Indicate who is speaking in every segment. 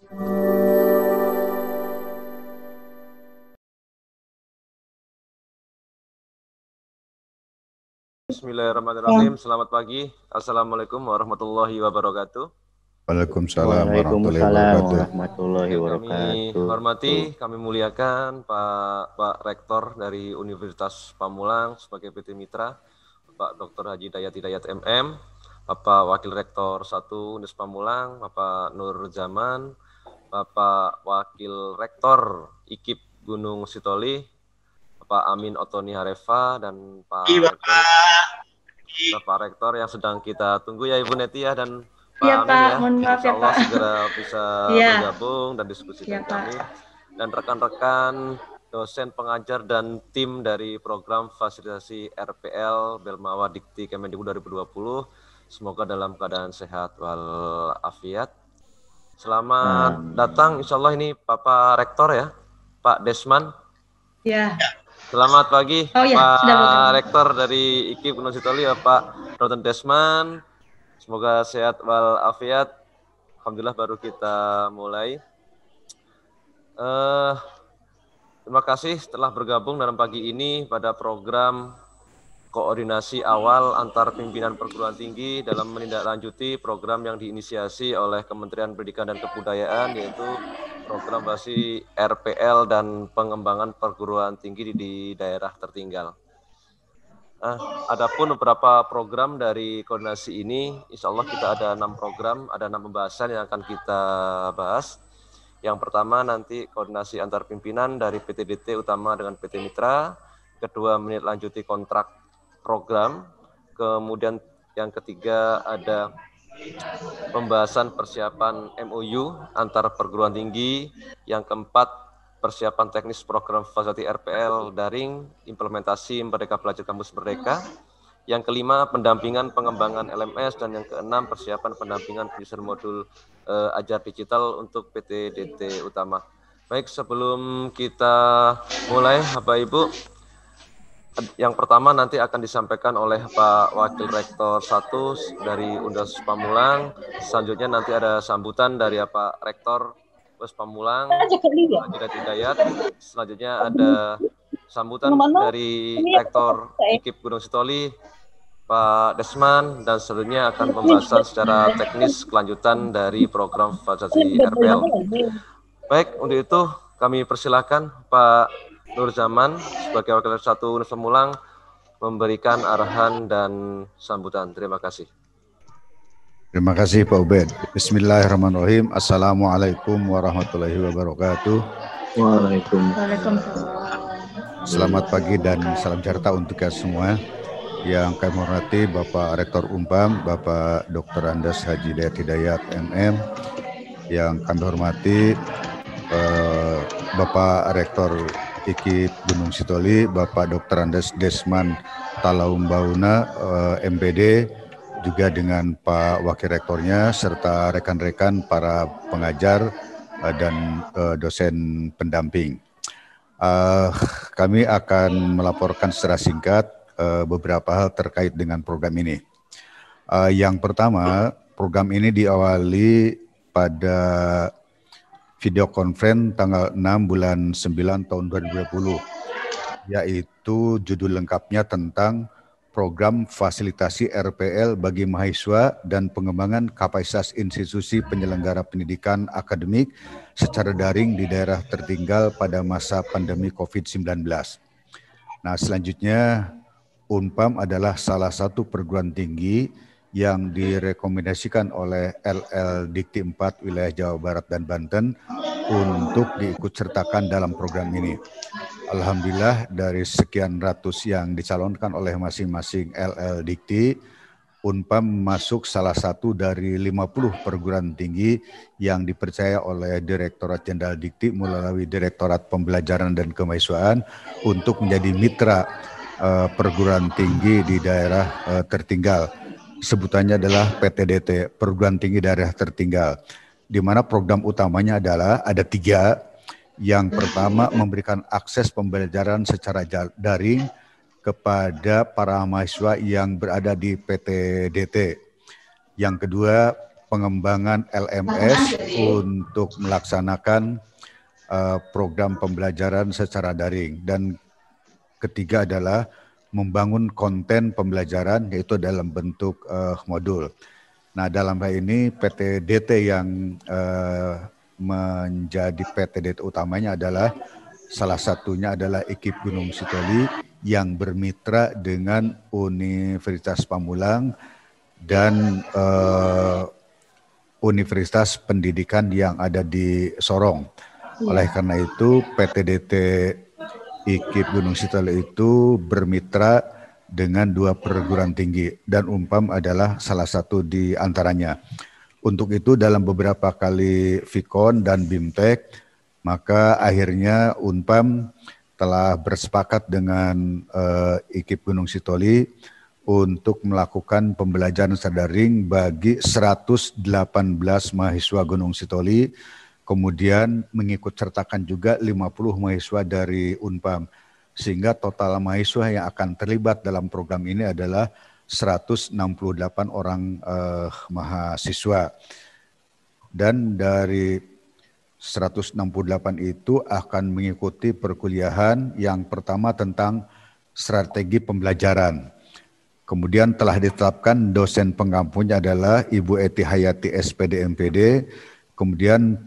Speaker 1: Bismillahirrahmanirrahim. Selamat pagi. Assalamualaikum warahmatullahi wabarakatuh.
Speaker 2: Waalaikumsalam warahmatullahi
Speaker 1: Kami
Speaker 2: wabarakatuh.
Speaker 1: hormati, kami muliakan Pak Rektor dari Universitas Pamulang sebagai PT Mitra, Bapak Dr. Haji Dayat Hidayat MM, Bapak Wakil Rektor 1 Universitas Pamulang, Bapak Nur Zaman, Bapak Wakil Rektor IKIP Gunung Sitoli, Bapak Amin Ottoni Harefa, dan Bapak Rektor yang sedang kita tunggu ya Ibu Neti ya, dan Pak
Speaker 3: Iya,
Speaker 1: Amin
Speaker 3: Pak.
Speaker 1: ya.
Speaker 3: Mohon maaf
Speaker 1: Insya
Speaker 3: ya,
Speaker 1: Allah
Speaker 3: Pak.
Speaker 1: segera bisa
Speaker 3: Iya.
Speaker 1: bergabung dan diskusi
Speaker 3: Iya,
Speaker 1: dengan
Speaker 3: Pak.
Speaker 1: kami. Dan rekan-rekan dosen pengajar dan tim dari program fasilitasi RPL Belmawa Dikti Kemendikbud 2020. Semoga dalam keadaan sehat walafiat. Selamat datang, insya Allah ini Bapak Rektor ya, Pak Desman.
Speaker 3: Ya.
Speaker 1: Selamat pagi,
Speaker 3: Oh, ya,
Speaker 1: Pak
Speaker 3: sudah bergabung.
Speaker 1: Rektor dari IKIP Gunung Sitoli, Bapak Dr. Desman. Semoga sehat walafiat. Alhamdulillah baru kita mulai. Terima kasih telah bergabung dalam pagi ini pada program koordinasi awal antar pimpinan perguruan tinggi dalam menindaklanjuti program yang diinisiasi oleh Kementerian Pendidikan dan Kebudayaan, yaitu program basi RPL dan pengembangan perguruan tinggi di daerah tertinggal. Adapun beberapa program dari koordinasi ini, insya Allah kita ada 6 program, ada 6 pembahasan yang akan kita bahas. Yang pertama nanti koordinasi antar pimpinan dari PTDT utama dengan PT Mitra, kedua menindaklanjuti kontrak program, kemudian yang ketiga ada pembahasan persiapan MOU antar perguruan tinggi, yang keempat persiapan teknis program fasilitasi RPL daring, implementasi Merdeka Belajar Kampus Merdeka, yang kelima pendampingan pengembangan LMS, dan yang keenam persiapan pendampingan penyusunan modul ajar digital untuk PTDT utama. Baik, sebelum kita mulai Bapak Ibu, yang pertama nanti akan disampaikan oleh Pak Wakil Rektor 1 dari Universitas Pamulang. Selanjutnya nanti ada sambutan dari Pak Rektor Universitas Pamulang, Dayat Hidayat. Selanjutnya ada sambutan dari Rektor IKIP Gunung Sitoli, Pak Desman, dan selanjutnya akan pembahasan secara teknis kelanjutan dari program fasilitasi RPL. Baik, untuk itu kami persilakan Pak Nur Zaman sebagai Wakil Rektor 1 Universitas Pamulang memberikan arahan dan sambutan. Terima kasih.
Speaker 2: Terima kasih Pak Ubed. Bismillahirrahmanirrahim. Assalamualaikum warahmatullahi wabarakatuh.
Speaker 3: Waalaikumsalam.
Speaker 2: Selamat pagi dan salam sejahtera untuk kita semua. Yang kami hormati Bapak Rektor Umpam, Bapak Dr. Andes Haji Dayat Hidayat MM. Yang kami hormati Bapak Rektor IKIP Gunung Sitoli, Bapak Dr. Andes Desman Talaumbauna, MPD, juga dengan Pak Wakil Rektornya, serta rekan-rekan para pengajar dan dosen pendamping. Kami akan melaporkan secara singkat beberapa hal terkait dengan program ini. Yang pertama, program ini diawali pada video conference tanggal 6 bulan 9 tahun 2020, yaitu judul lengkapnya tentang program fasilitasi RPL bagi mahasiswa dan pengembangan kapasitas institusi penyelenggara pendidikan akademik secara daring di daerah tertinggal pada masa pandemi COVID-19. Nah, selanjutnya Unpam adalah salah satu perguruan tinggi yang direkomendasikan oleh LL Dikti 4 wilayah Jawa Barat dan Banten untuk diikutsertakan dalam program ini. Alhamdulillah dari sekian ratus yang dicalonkan oleh masing-masing LL Dikti, Unpam masuk salah satu dari 50 perguruan tinggi yang dipercaya oleh Direktorat Jenderal Dikti melalui Direktorat Pembelajaran dan Kemahasiswaan untuk menjadi mitra perguruan tinggi di daerah tertinggal. Sebutannya adalah PTDT, Perguruan Tinggi Daerah Tertinggal, di mana program utamanya adalah ada 3. Yang pertama, memberikan akses pembelajaran secara daring kepada para mahasiswa yang berada di PTDT. Yang kedua, pengembangan LMS untuk melaksanakan program pembelajaran secara daring. Dan ketiga adalah membangun konten pembelajaran yaitu dalam bentuk modul. Nah, dalam hal ini PTDT yang menjadi PTDT utamanya adalah salah satunya adalah IKIP Gunung Sitoli yang bermitra dengan Universitas Pamulang dan Universitas Pendidikan yang ada di Sorong. Oleh karena itu PTDT IKIP Gunung Sitoli itu bermitra dengan 2 perguruan tinggi dan Unpam adalah salah satu di antaranya. Untuk itu dalam beberapa kali Vikon dan BIMTEK, maka akhirnya Unpam telah bersepakat dengan IKIP Gunung Sitoli untuk melakukan pembelajaran secara daring bagi 118 mahasiswa Gunung Sitoli, kemudian mengikut sertakan juga 50 mahasiswa dari Unpam. Sehingga total mahasiswa yang akan terlibat dalam program ini adalah 168 orang mahasiswa. Dan dari 168 itu akan mengikuti perkuliahan yang pertama tentang strategi pembelajaran. Kemudian telah ditetapkan dosen pengampunya adalah Ibu Eti Hayati SPD MPD. Kemudian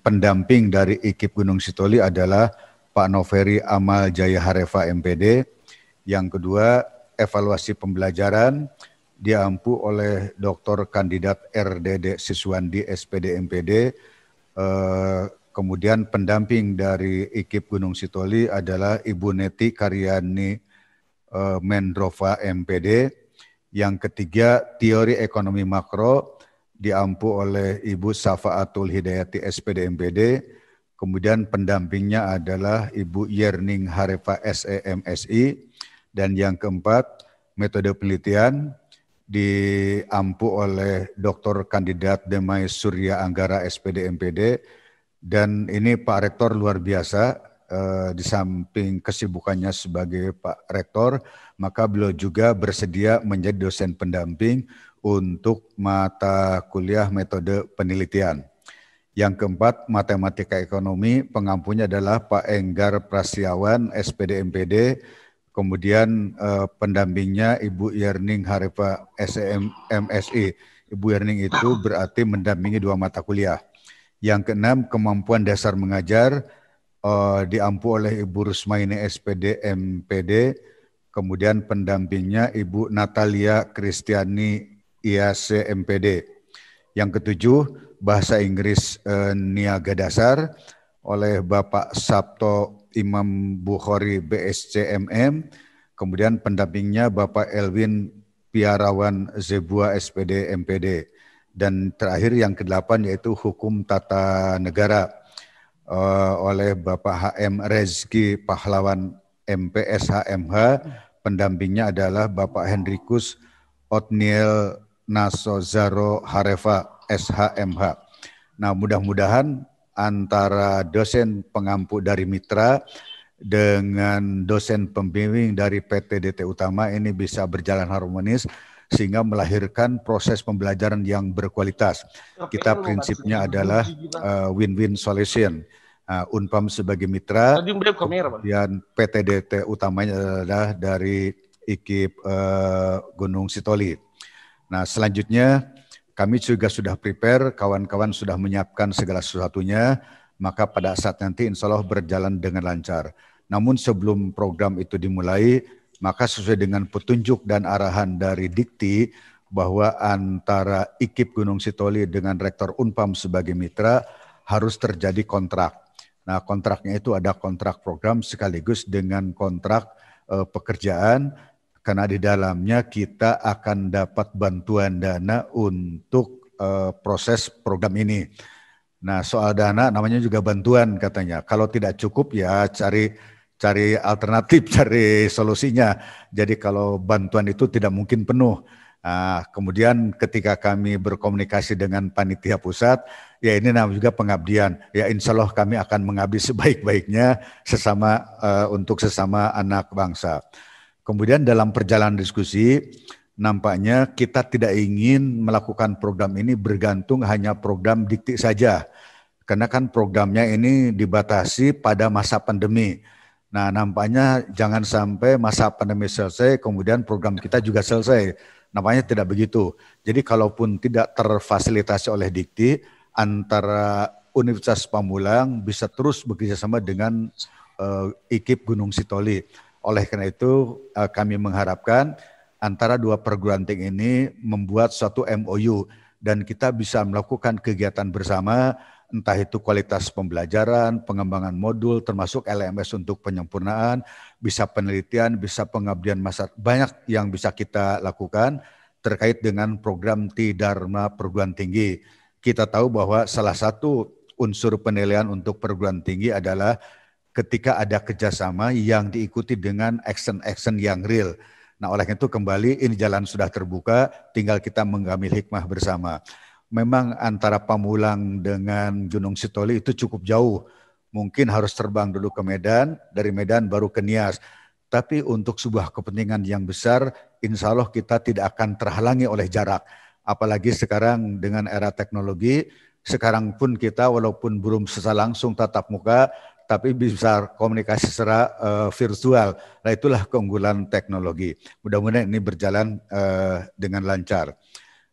Speaker 2: pendamping dari IKIP Gunung Sitoli adalah Pak Noveri Amal Jaya Harefa MPD. Yang kedua, evaluasi pembelajaran diampu oleh Dr. Kandidat RDD Siswandi SPD MPD. Kemudian pendamping dari IKIP Gunung Sitoli adalah Ibu Neti Karyani Mendrova MPD. Yang ketiga, teori ekonomi makro diampu oleh Ibu Safaatul Hidayati SPD MPD. Kemudian pendampingnya adalah Ibu Yerning Harefa SEMSI. Dan yang keempat, metode penelitian diampu oleh Dr. Kandidat Demai Surya Anggara SPD MPD. Dan ini Pak Rektor luar biasa, di samping kesibukannya sebagai Pak Rektor, maka beliau juga bersedia menjadi dosen pendamping untuk mata kuliah metode penelitian. Yang keempat, matematika ekonomi, pengampunya adalah Pak Enggar Prasyawan, SPD MPD, kemudian pendampingnya Ibu Yerning Harefa SEMSI. Ibu Yerning itu berarti mendampingi 2 mata kuliah. Yang keenam, kemampuan dasar mengajar, diampu oleh Ibu Rusmaini SPD MPD, kemudian pendampingnya Ibu Natalia Kristiani IAC MPD. Yang ketujuh, bahasa Inggris niaga dasar oleh Bapak Sabto Imam Bukhari BSc MM, kemudian pendampingnya Bapak Elwin Piarawan Zebua SPD MPD. Dan terakhir yang ke-8 yaitu hukum tata negara oleh Bapak HM Rezki Pahlawan MPS HMH, pendampingnya adalah Bapak Hendrikus Otniel Nasozaro Harefa SHMH. Nah, mudah-mudahan antara dosen pengampu dari mitra dengan dosen pembimbing dari PTDT utama ini bisa berjalan harmonis sehingga melahirkan proses pembelajaran yang berkualitas. Kita prinsipnya adalah win-win solution. Unpam sebagai mitra, kemudian PTDT utamanya adalah dari IKIP Gunung Sitoli. Nah, selanjutnya kami juga sudah prepare, kawan-kawan sudah menyiapkan segala sesuatunya, maka pada saat nanti insya Allah berjalan dengan lancar. Namun sebelum program itu dimulai, maka sesuai dengan petunjuk dan arahan dari Dikti bahwa antara IKIP Gunung Sitoli dengan Rektor Unpam sebagai mitra harus terjadi kontrak. Nah, kontraknya itu ada kontrak program sekaligus dengan kontrak pekerjaan, karena di dalamnya kita akan dapat bantuan dana untuk proses program ini. Nah, soal dana namanya juga bantuan katanya. Kalau tidak cukup ya cari alternatif, cari solusinya. Jadi kalau bantuan itu tidak mungkin penuh. Nah, kemudian ketika kami berkomunikasi dengan panitia pusat, ya ini namanya juga pengabdian. Ya insya Allah kami akan mengabdi sebaik-baiknya untuk sesama anak bangsa. Kemudian dalam perjalanan diskusi, nampaknya kita tidak ingin melakukan program ini bergantung hanya program Dikti saja. Karena kan programnya ini dibatasi pada masa pandemi. Nah, nampaknya jangan sampai masa pandemi selesai, kemudian program kita juga selesai. Nampaknya tidak begitu. Jadi kalaupun tidak terfasilitasi oleh Dikti, antara Universitas Pamulang bisa terus bekerjasama dengan IKIP Gunung Sitoli. Oleh karena itu kami mengharapkan antara dua perguruan tinggi ini membuat suatu MOU dan kita bisa melakukan kegiatan bersama, entah itu kualitas pembelajaran, pengembangan modul, termasuk LMS untuk penyempurnaan, bisa penelitian, bisa pengabdian masyarakat. Banyak yang bisa kita lakukan terkait dengan program T-Dharma perguruan tinggi. Kita tahu bahwa salah satu unsur penilaian untuk perguruan tinggi adalah ketika ada kerjasama yang diikuti dengan action-action yang real. Nah, oleh itu kembali ini jalan sudah terbuka, tinggal kita mengambil hikmah bersama. Memang antara Pamulang dengan Gunung Sitoli itu cukup jauh. Mungkin harus terbang dulu ke Medan, dari Medan baru ke Nias. Tapi untuk sebuah kepentingan yang besar, insya Allah kita tidak akan terhalangi oleh jarak. Apalagi sekarang dengan era teknologi, sekarang pun kita walaupun belum secara langsung tatap muka, tapi bisa komunikasi secara virtual. Nah, itulah keunggulan teknologi. Mudah-mudahan ini berjalan dengan lancar.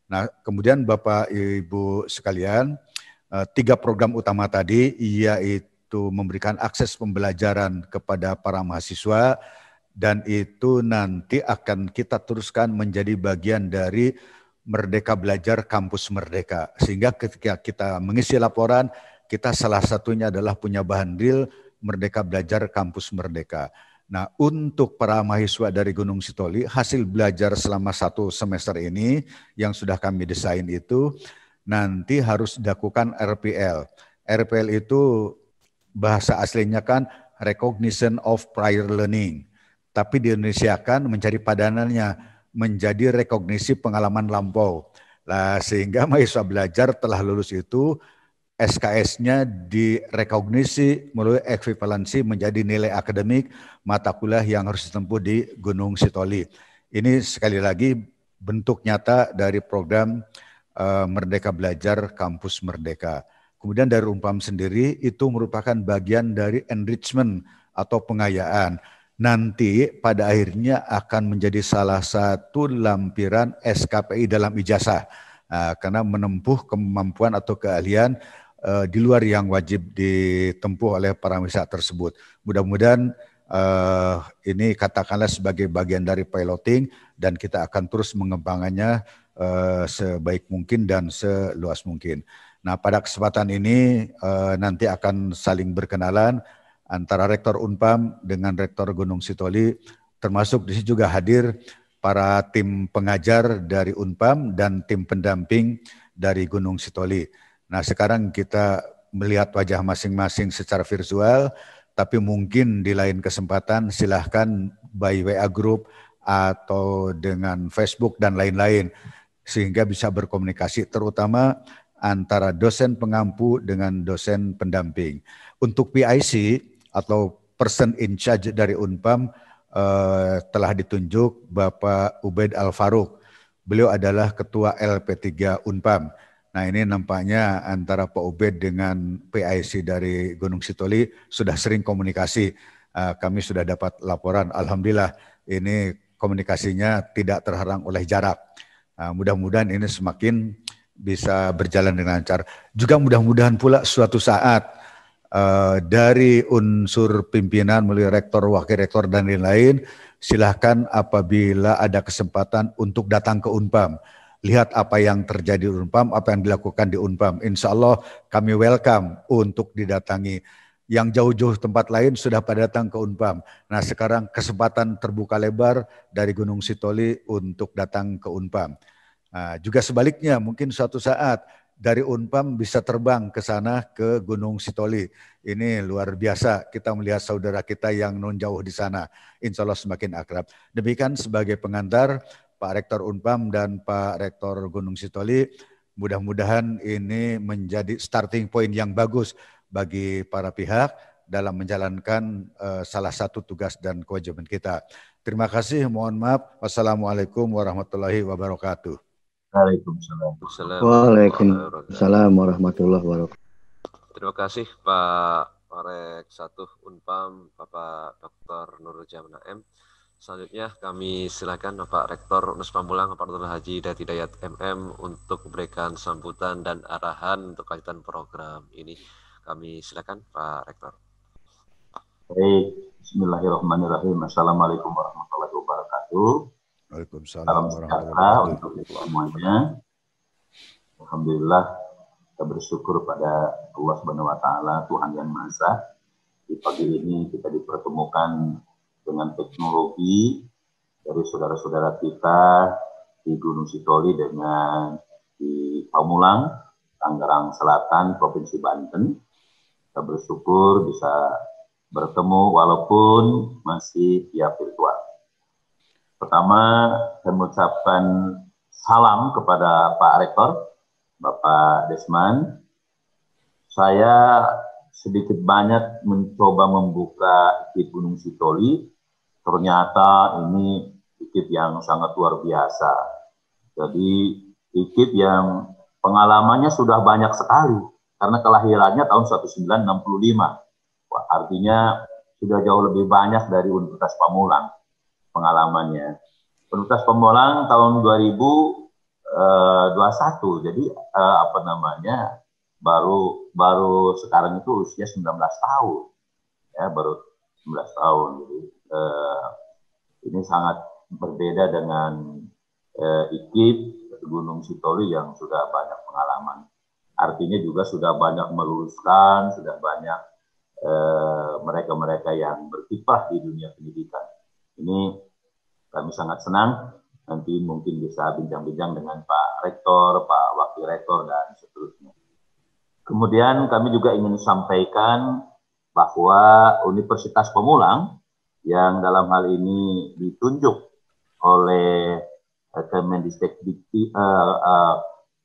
Speaker 2: Nah, kemudian Bapak Ibu sekalian, 3 program utama tadi yaitu memberikan akses pembelajaran kepada para mahasiswa dan itu nanti akan kita teruskan menjadi bagian dari Merdeka Belajar Kampus Merdeka. Sehingga ketika kita mengisi laporan, kita salah satunya adalah punya bahan real Merdeka Belajar Kampus Merdeka. Nah, untuk para mahasiswa dari Gunung Sitoli, hasil belajar selama 1 semester ini yang sudah kami desain itu nanti harus dilakukan RPL. RPL itu bahasa aslinya kan Recognition of Prior Learning. Tapi di Indonesia kan mencari padanannya menjadi rekognisi pengalaman lampau. Nah, sehingga mahasiswa belajar telah lulus itu SKS-nya direkognisi melalui ekuivalensi menjadi nilai akademik mata kuliah yang harus ditempuh di Gunung Sitoli. Ini sekali lagi bentuk nyata dari program Merdeka Belajar Kampus Merdeka. Kemudian dari Unpam sendiri itu merupakan bagian dari enrichment atau pengayaan. Nanti pada akhirnya akan menjadi salah satu lampiran SKPI dalam ijazah. Karena menempuh kemampuan atau keahlian di luar yang wajib ditempuh oleh para mahasiswa tersebut. Mudah-mudahan ini katakanlah sebagai bagian dari piloting dan kita akan terus mengembangkannya sebaik mungkin dan seluas mungkin. Nah, pada kesempatan ini nanti akan saling berkenalan antara Rektor Unpam dengan Rektor Gunung Sitoli, termasuk di sini juga hadir para tim pengajar dari Unpam dan tim pendamping dari Gunung Sitoli. Nah, sekarang kita melihat wajah masing-masing secara virtual, tapi mungkin di lain kesempatan silahkan by WA Group atau dengan Facebook dan lain-lain, sehingga bisa berkomunikasi terutama antara dosen pengampu dengan dosen pendamping. Untuk PIC atau Person in Charge dari Unpam telah ditunjuk Bapak Ubaid Al-Faruq. Beliau adalah Ketua LP3 Unpam. Nah, ini nampaknya antara Pak Ubed dengan PIC dari Gunung Sitoli sudah sering komunikasi. Kami sudah dapat laporan, alhamdulillah ini komunikasinya tidak terhalang oleh jarak. Mudah-mudahan ini semakin bisa berjalan dengan lancar. Juga mudah-mudahan pula suatu saat dari unsur pimpinan melalui rektor, wakil rektor dan lain-lain, silahkan apabila ada kesempatan untuk datang ke Unpam. Lihat apa yang terjadi di Unpam, apa yang dilakukan di Unpam. Insya Allah kami welcome untuk didatangi. Yang jauh-jauh tempat lain sudah pada datang ke Unpam. Nah, sekarang kesempatan terbuka lebar dari Gunung Sitoli untuk datang ke Unpam. Nah, juga sebaliknya mungkin suatu saat dari Unpam bisa terbang ke sana ke Gunung Sitoli. Ini luar biasa kita melihat saudara kita yang non jauh di sana. Insya Allah semakin akrab. Demikian sebagai pengantar Pak Rektor Unpam dan Pak Rektor Gunung Sitoli, mudah-mudahan ini menjadi starting point yang bagus bagi para pihak dalam menjalankan salah satu tugas dan kewajiban kita. Terima kasih, mohon maaf. Wassalamualaikum warahmatullahi wabarakatuh.
Speaker 3: Waalaikumsalam.
Speaker 4: Waalaikumsalam warahmatullahi wabarakatuh.
Speaker 1: Terima kasih Pak Marek 1 Unpam, Bapak Dr. Nurul Jaman AM. Selanjutnya kami silakan Bapak Rektor Unus Pamulang, Bapak Dr. Haji Dati Dayat MM untuk memberikan sambutan dan arahan untuk kaitan program ini. Kami silakan Pak Rektor.
Speaker 5: Baik, Bismillahirrahmanirrahim. Assalamualaikum warahmatullahi wabarakatuh.
Speaker 2: Waalaikumsalam
Speaker 5: Salam sejahtera untuk kita semuanya. Alhamdulillah, kita bersyukur pada Allah Subhanahu wa Ta'ala, Tuhan Yang Maha Esa. Di pagi ini kita dipertemukan dengan teknologi dari saudara-saudara kita di Gunung Sitoli dengan di Pamulang, Tangerang Selatan, Provinsi Banten. Kita bersyukur bisa bertemu walaupun masih via virtual. Pertama, saya mengucapkan salam kepada Pak Rektor, Bapak Desman. Saya sedikit banyak mencoba membuka IKIP Gunung Sitoli. Ternyata ini IKIP yang sangat luar biasa. Jadi IKIP yang pengalamannya sudah banyak sekali. Karena kelahirannya tahun 1965. Wah, artinya sudah jauh lebih banyak dari Universitas Pamulang pengalamannya. Universitas Pamulang tahun 2021. Jadi baru sekarang itu usia 19 tahun. Ya, baru 19 tahun. Jadi ini sangat berbeda dengan IKIP Gunung Sitoli yang sudah banyak pengalaman. Artinya juga sudah banyak meluluskan, sudah banyak mereka-mereka yang berkiprah di dunia pendidikan. Ini kami sangat senang. Nanti mungkin bisa bincang-bincang dengan Pak Rektor, Pak Wakil Rektor, dan seterusnya. Kemudian kami juga ingin sampaikan bahwa Universitas Pamulang yang dalam hal ini ditunjuk oleh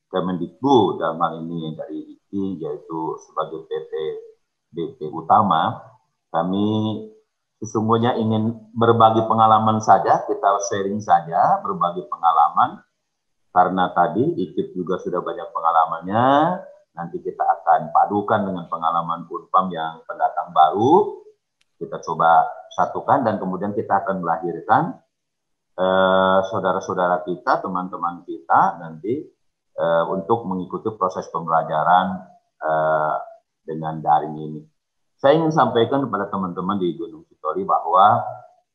Speaker 5: Kemendikbud dalam hal ini dari DIKTI, yaitu sebagai PT DT utama. Kami sesungguhnya ingin berbagi pengalaman saja, kita sharing saja, berbagi pengalaman, karena tadi IKIP juga sudah banyak pengalamannya. Nanti kita akan padukan dengan pengalaman Unpam yang pendatang baru, kita coba satukan dan kemudian kita akan melahirkan saudara-saudara kita, teman-teman kita nanti untuk mengikuti proses pembelajaran dengan daring ini. Saya ingin sampaikan kepada teman-teman di Gunung Sitoli bahwa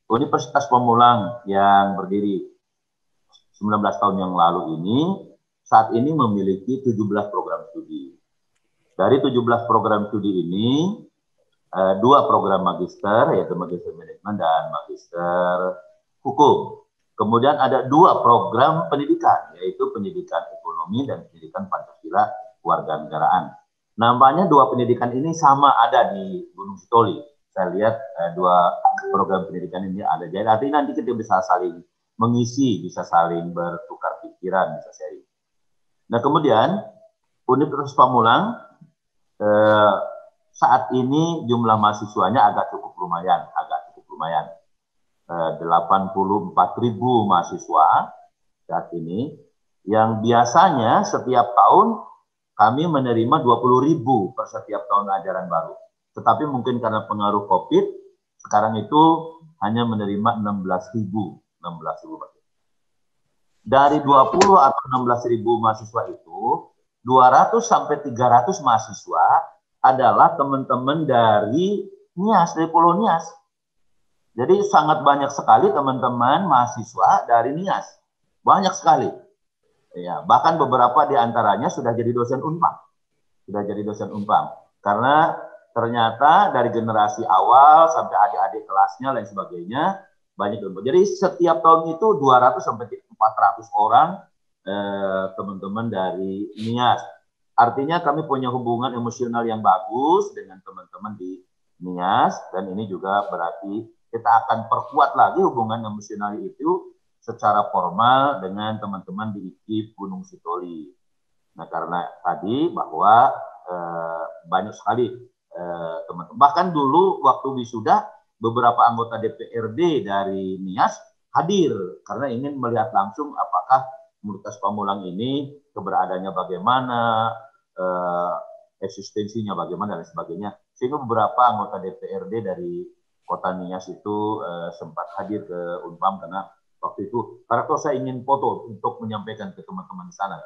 Speaker 5: Universitas Pamulang yang berdiri 19 tahun yang lalu ini saat ini memiliki 17 program studi. Dari 17 program studi ini 2 program magister, yaitu magister manajemen dan magister hukum. Kemudian ada 2 program pendidikan, yaitu pendidikan ekonomi dan pendidikan Pancasila kewarganegaraan. Nampaknya 2 pendidikan ini sama ada di Gunung Sitoli. Saya lihat 2 program pendidikan ini ada. Jadi artinya nanti kita bisa saling mengisi, bisa saling bertukar pikiran, bisa sharing. Nah kemudian Universitas Pamulang saat ini jumlah mahasiswanya agak cukup lumayan. 84.000 mahasiswa saat ini, yang biasanya setiap tahun kami menerima 20.000 per setiap tahun ajaran baru. Tetapi mungkin karena pengaruh COVID, sekarang itu hanya menerima 16.000. Dari 20 atau 16.000 mahasiswa itu, 200 sampai 300 mahasiswa adalah teman-teman dari NIAS, dari Pulau Nias. Jadi sangat banyak sekali teman-teman mahasiswa dari NIAS. Banyak sekali. Ya, bahkan beberapa di antaranya sudah jadi dosen Unpam. Karena ternyata dari generasi awal sampai adik-adik kelasnya lain sebagainya banyak. Jadi setiap tahun itu 200 sampai 400 orang teman-teman dari NIAS. Artinya kami punya hubungan emosional yang bagus dengan teman-teman di NIAS, dan ini juga berarti kita akan perkuat lagi hubungan emosional itu secara formal dengan teman-teman di IKIP Gunung Sitoli. Nah karena tadi bahwa banyak sekali teman-teman. Bahkan dulu waktu wisuda beberapa anggota DPRD dari Nias hadir karena ingin melihat langsung apakah Universitas Pamulang ini keberadaannya bagaimana, eksistensinya bagaimana dan sebagainya. Sehingga beberapa anggota DPRD dari Kota Nias itu sempat hadir ke Unpam karena waktu itu karena saya ingin foto untuk menyampaikan ke teman-teman di sana.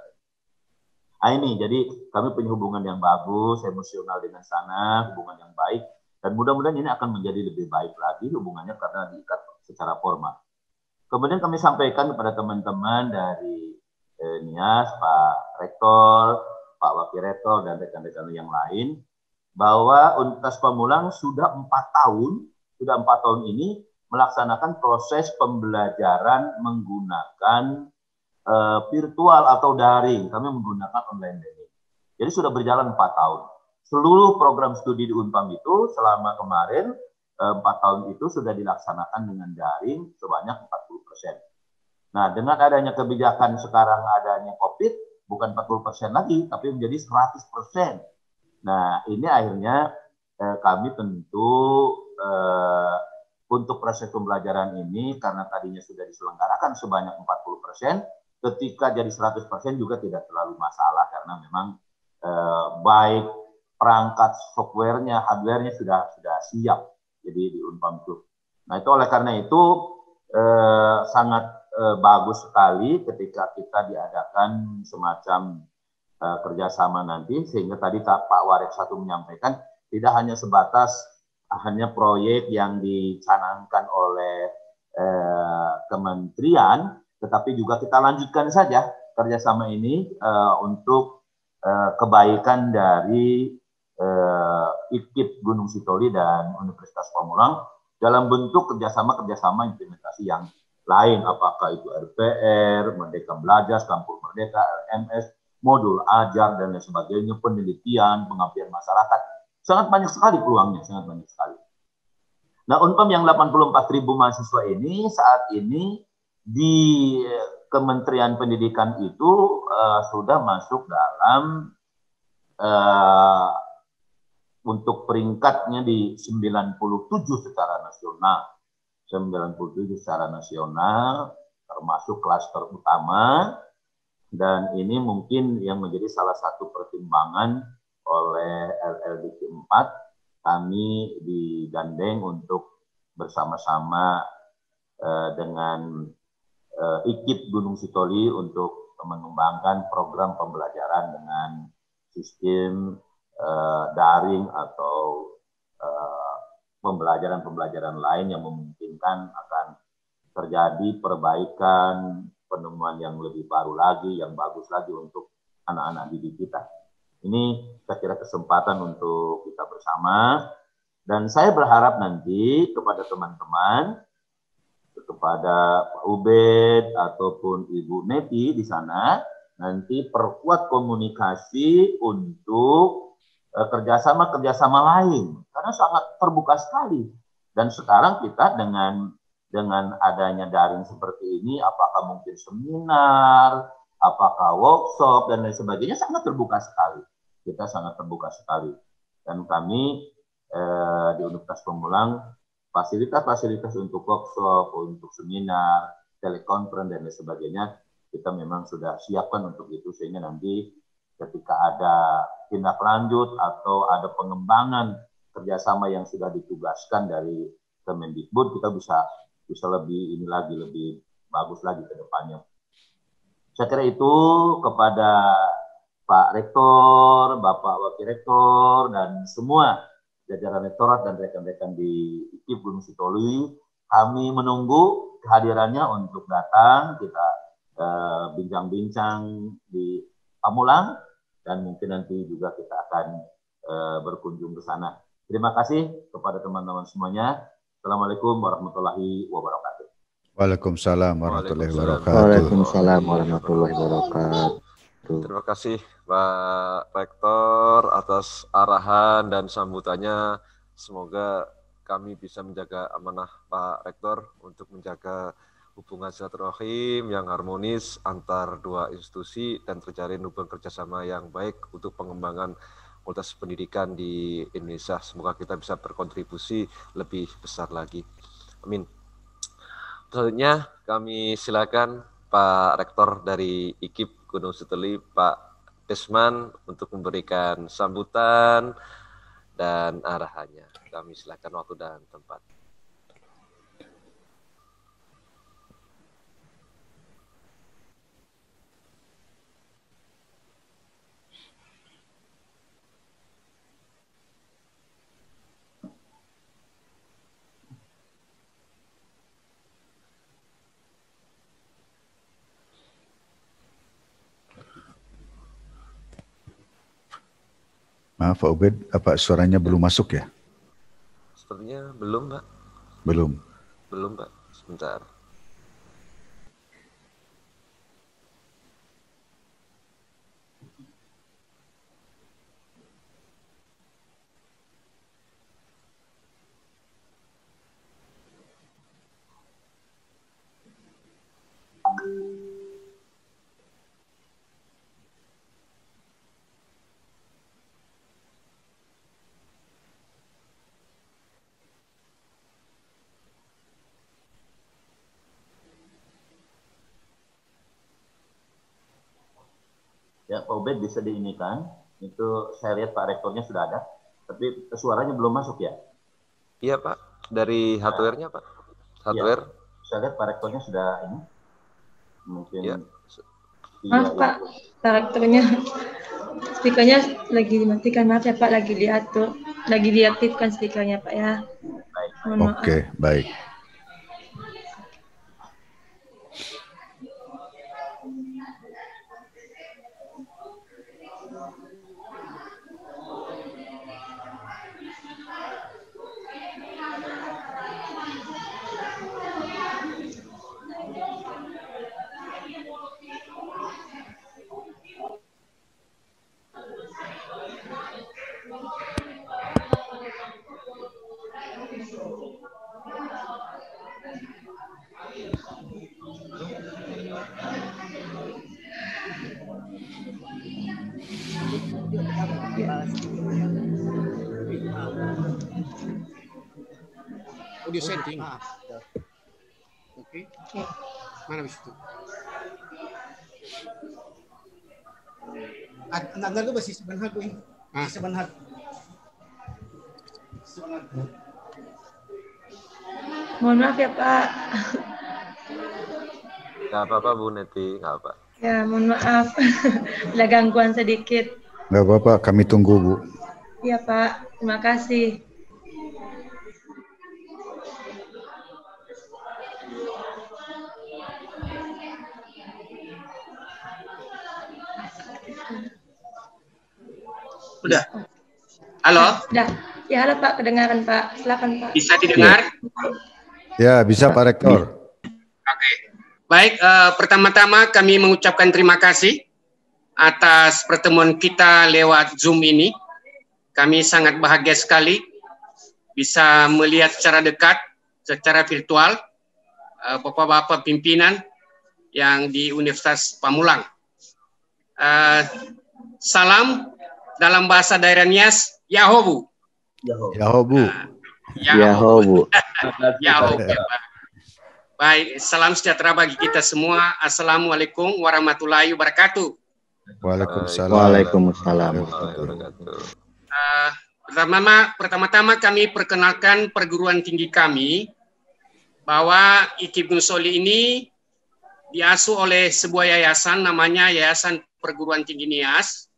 Speaker 5: Nah ini, jadi kami punya hubungan yang bagus, emosional dengan sana, hubungan yang baik, dan mudah-mudahan ini akan menjadi lebih baik lagi hubungannya karena diikat secara formal. Kemudian kami sampaikan kepada teman-teman dari Nias, Pak Rektor, Pak Wakil Rektor, dan rekan-rekan yang lain, bahwa Universitas Pamulang sudah 4 tahun ini melaksanakan proses pembelajaran menggunakan virtual atau daring. Kami menggunakan online learning. Jadi sudah berjalan 4 tahun. Seluruh program studi di Unpam itu selama kemarin 4 tahun itu sudah dilaksanakan dengan daring sebanyak 40%. Nah, dengan adanya kebijakan sekarang adanya COVID, bukan 40% lagi, tapi menjadi 100%. Nah, ini akhirnya kami tentu untuk proses pembelajaran ini, karena tadinya sudah diselenggarakan sebanyak 40%, ketika jadi 100% juga tidak terlalu masalah karena memang baik perangkat softwarenya, hardwarenya sudah siap. Jadi di Unpam itu. Nah itu oleh karena itu sangat bagus sekali ketika kita diadakan semacam kerjasama nanti, sehingga tadi Pak Warek satu menyampaikan tidak hanya sebatas hanya proyek yang dicanangkan oleh kementerian, tetapi juga kita lanjutkan saja kerjasama ini untuk kebaikan dari IKIP Gunung Sitoli dan Universitas Pamulang dalam bentuk kerjasama implementasi yang lain, apakah itu RPR, Merdeka Belajar, Kampus Merdeka, RMS, modul ajar, dan lain sebagainya, penelitian, pengabdian masyarakat. Sangat banyak sekali peluangnya, sangat banyak sekali. Nah, Unpam yang 84.000 mahasiswa ini saat ini di Kementerian Pendidikan itu sudah masuk dalam untuk peringkatnya di 97 secara nasional. 97 secara nasional, termasuk klaster utama, dan ini mungkin yang menjadi salah satu pertimbangan oleh LLDK 4, kami digandeng untuk bersama-sama dengan IKIP Gunung Sitoli untuk mengembangkan program pembelajaran dengan sistem daring atau pembelajaran lain yang memungkinkan akan terjadi perbaikan, penemuan yang lebih baru lagi, yang bagus lagi untuk anak-anak didik kita. Ini saya kira kesempatan untuk kita bersama, dan saya berharap nanti kepada teman-teman, kepada Pak Ubed ataupun Ibu Neti di sana, nanti perkuat komunikasi untuk kerjasama lain, karena sangat terbuka sekali. Dan sekarang kita dengan adanya daring seperti ini, apakah mungkin seminar, apakah workshop, dan lain sebagainya, sangat terbuka sekali. Kita sangat terbuka sekali. Dan kami di Universitas Pamulang, fasilitas-fasilitas untuk workshop, untuk seminar, telekonferensi, dan lain sebagainya, kita memang sudah siapkan untuk itu, sehingga nanti ketika ada tindak lanjut atau ada pengembangan kerjasama yang sudah ditugaskan dari Kemendikbud, kita bisa lebih lebih bagus lagi ke depannya. Saya kira itu kepada Pak Rektor, Bapak Wakil Rektor, dan semua jajaran rektorat dan rekan-rekan di IKIP Gunung Sitoli, kami menunggu kehadirannya untuk datang, kita bincang-bincang di Pamulang, dan mungkin nanti juga kita akan berkunjung ke sana. Terima kasih kepada teman-teman semuanya. Assalamualaikum warahmatullahi wabarakatuh.
Speaker 2: Waalaikumsalam warahmatullahi wabarakatuh.
Speaker 4: Waalaikumsalam warahmatullahi wabarakatuh.
Speaker 1: Terima kasih Pak Rektor atas arahan dan sambutannya. Semoga kami bisa menjaga amanah Pak Rektor untuk menjaga hubungan silaturahim yang harmonis antar dua institusi dan terjalin hubungan kerjasama yang baik untuk pengembangan kualitas pendidikan di Indonesia. Semoga kita bisa berkontribusi lebih besar lagi. Amin. Selanjutnya kami silakan Pak Rektor dari IKIP Gunung Sitoli, Pak Desman, untuk memberikan sambutan dan arahannya. Kami silakan waktu dan tempat.
Speaker 2: Maaf Pak Ubed, apa suaranya belum masuk ya?
Speaker 1: Sepertinya belum, Pak.
Speaker 2: Belum.
Speaker 1: Belum, Pak. Sebentar.
Speaker 5: Ya, Pak Ubed bisa diinikan. Itu saya lihat Pak Rektornya sudah ada, tapi suaranya belum masuk ya?
Speaker 1: Iya, Pak. Dari hardware-nya, Pak. Hardware.
Speaker 5: Ya, saya lihat Pak Rektornya sudah ini. Mungkin.
Speaker 1: Ya.
Speaker 3: Maaf Pak, Pak Rektornya, speakernya lagi dimatikan. Maaf ya Pak, lagi diatur, lagi diaktifkan speakernya Pak ya. Mohon maaf.
Speaker 2: Oke, baik.
Speaker 6: Audio setting. Oke. Mana bisa itu? Naggal ko ba si Sabanhag ko? Sabanhag.
Speaker 3: Mohon maaf ya Pak.
Speaker 1: Nggak apa-apa Bu Neti, nggak apa.
Speaker 3: Ya, mohon maaf. Ada gangguan sedikit.
Speaker 2: Nggak apa-apa, kami tunggu Bu.
Speaker 3: Iya Pak, terima kasih.
Speaker 6: Udah. Halo?
Speaker 3: Udah. Ya, halo Pak, kedengaran Pak. Silakan Pak.
Speaker 6: Bisa didengar?
Speaker 2: Ya, bisa Pak Rektor.
Speaker 6: Oke. Baik, pertama-tama kami mengucapkan terima kasih atas pertemuan kita lewat Zoom ini. Kami sangat bahagia sekali bisa melihat secara dekat, secara virtual, Bapak-Bapak pimpinan yang di Universitas Pamulang. Salam dalam bahasa daerah Nias, Yahobu.
Speaker 2: Yahobu.
Speaker 6: Yahobu. Yahobu. Baik, salam sejahtera bagi kita semua. Assalamualaikum warahmatullahi wabarakatuh.
Speaker 2: Waalaikumsalam.
Speaker 4: Waalaikumsalam.
Speaker 6: Pertama-tama kami perkenalkan perguruan tinggi kami bahwa IKIP Gunung Sitoli ini diasuh oleh sebuah yayasan namanya Yayasan Perguruan Tinggi Nias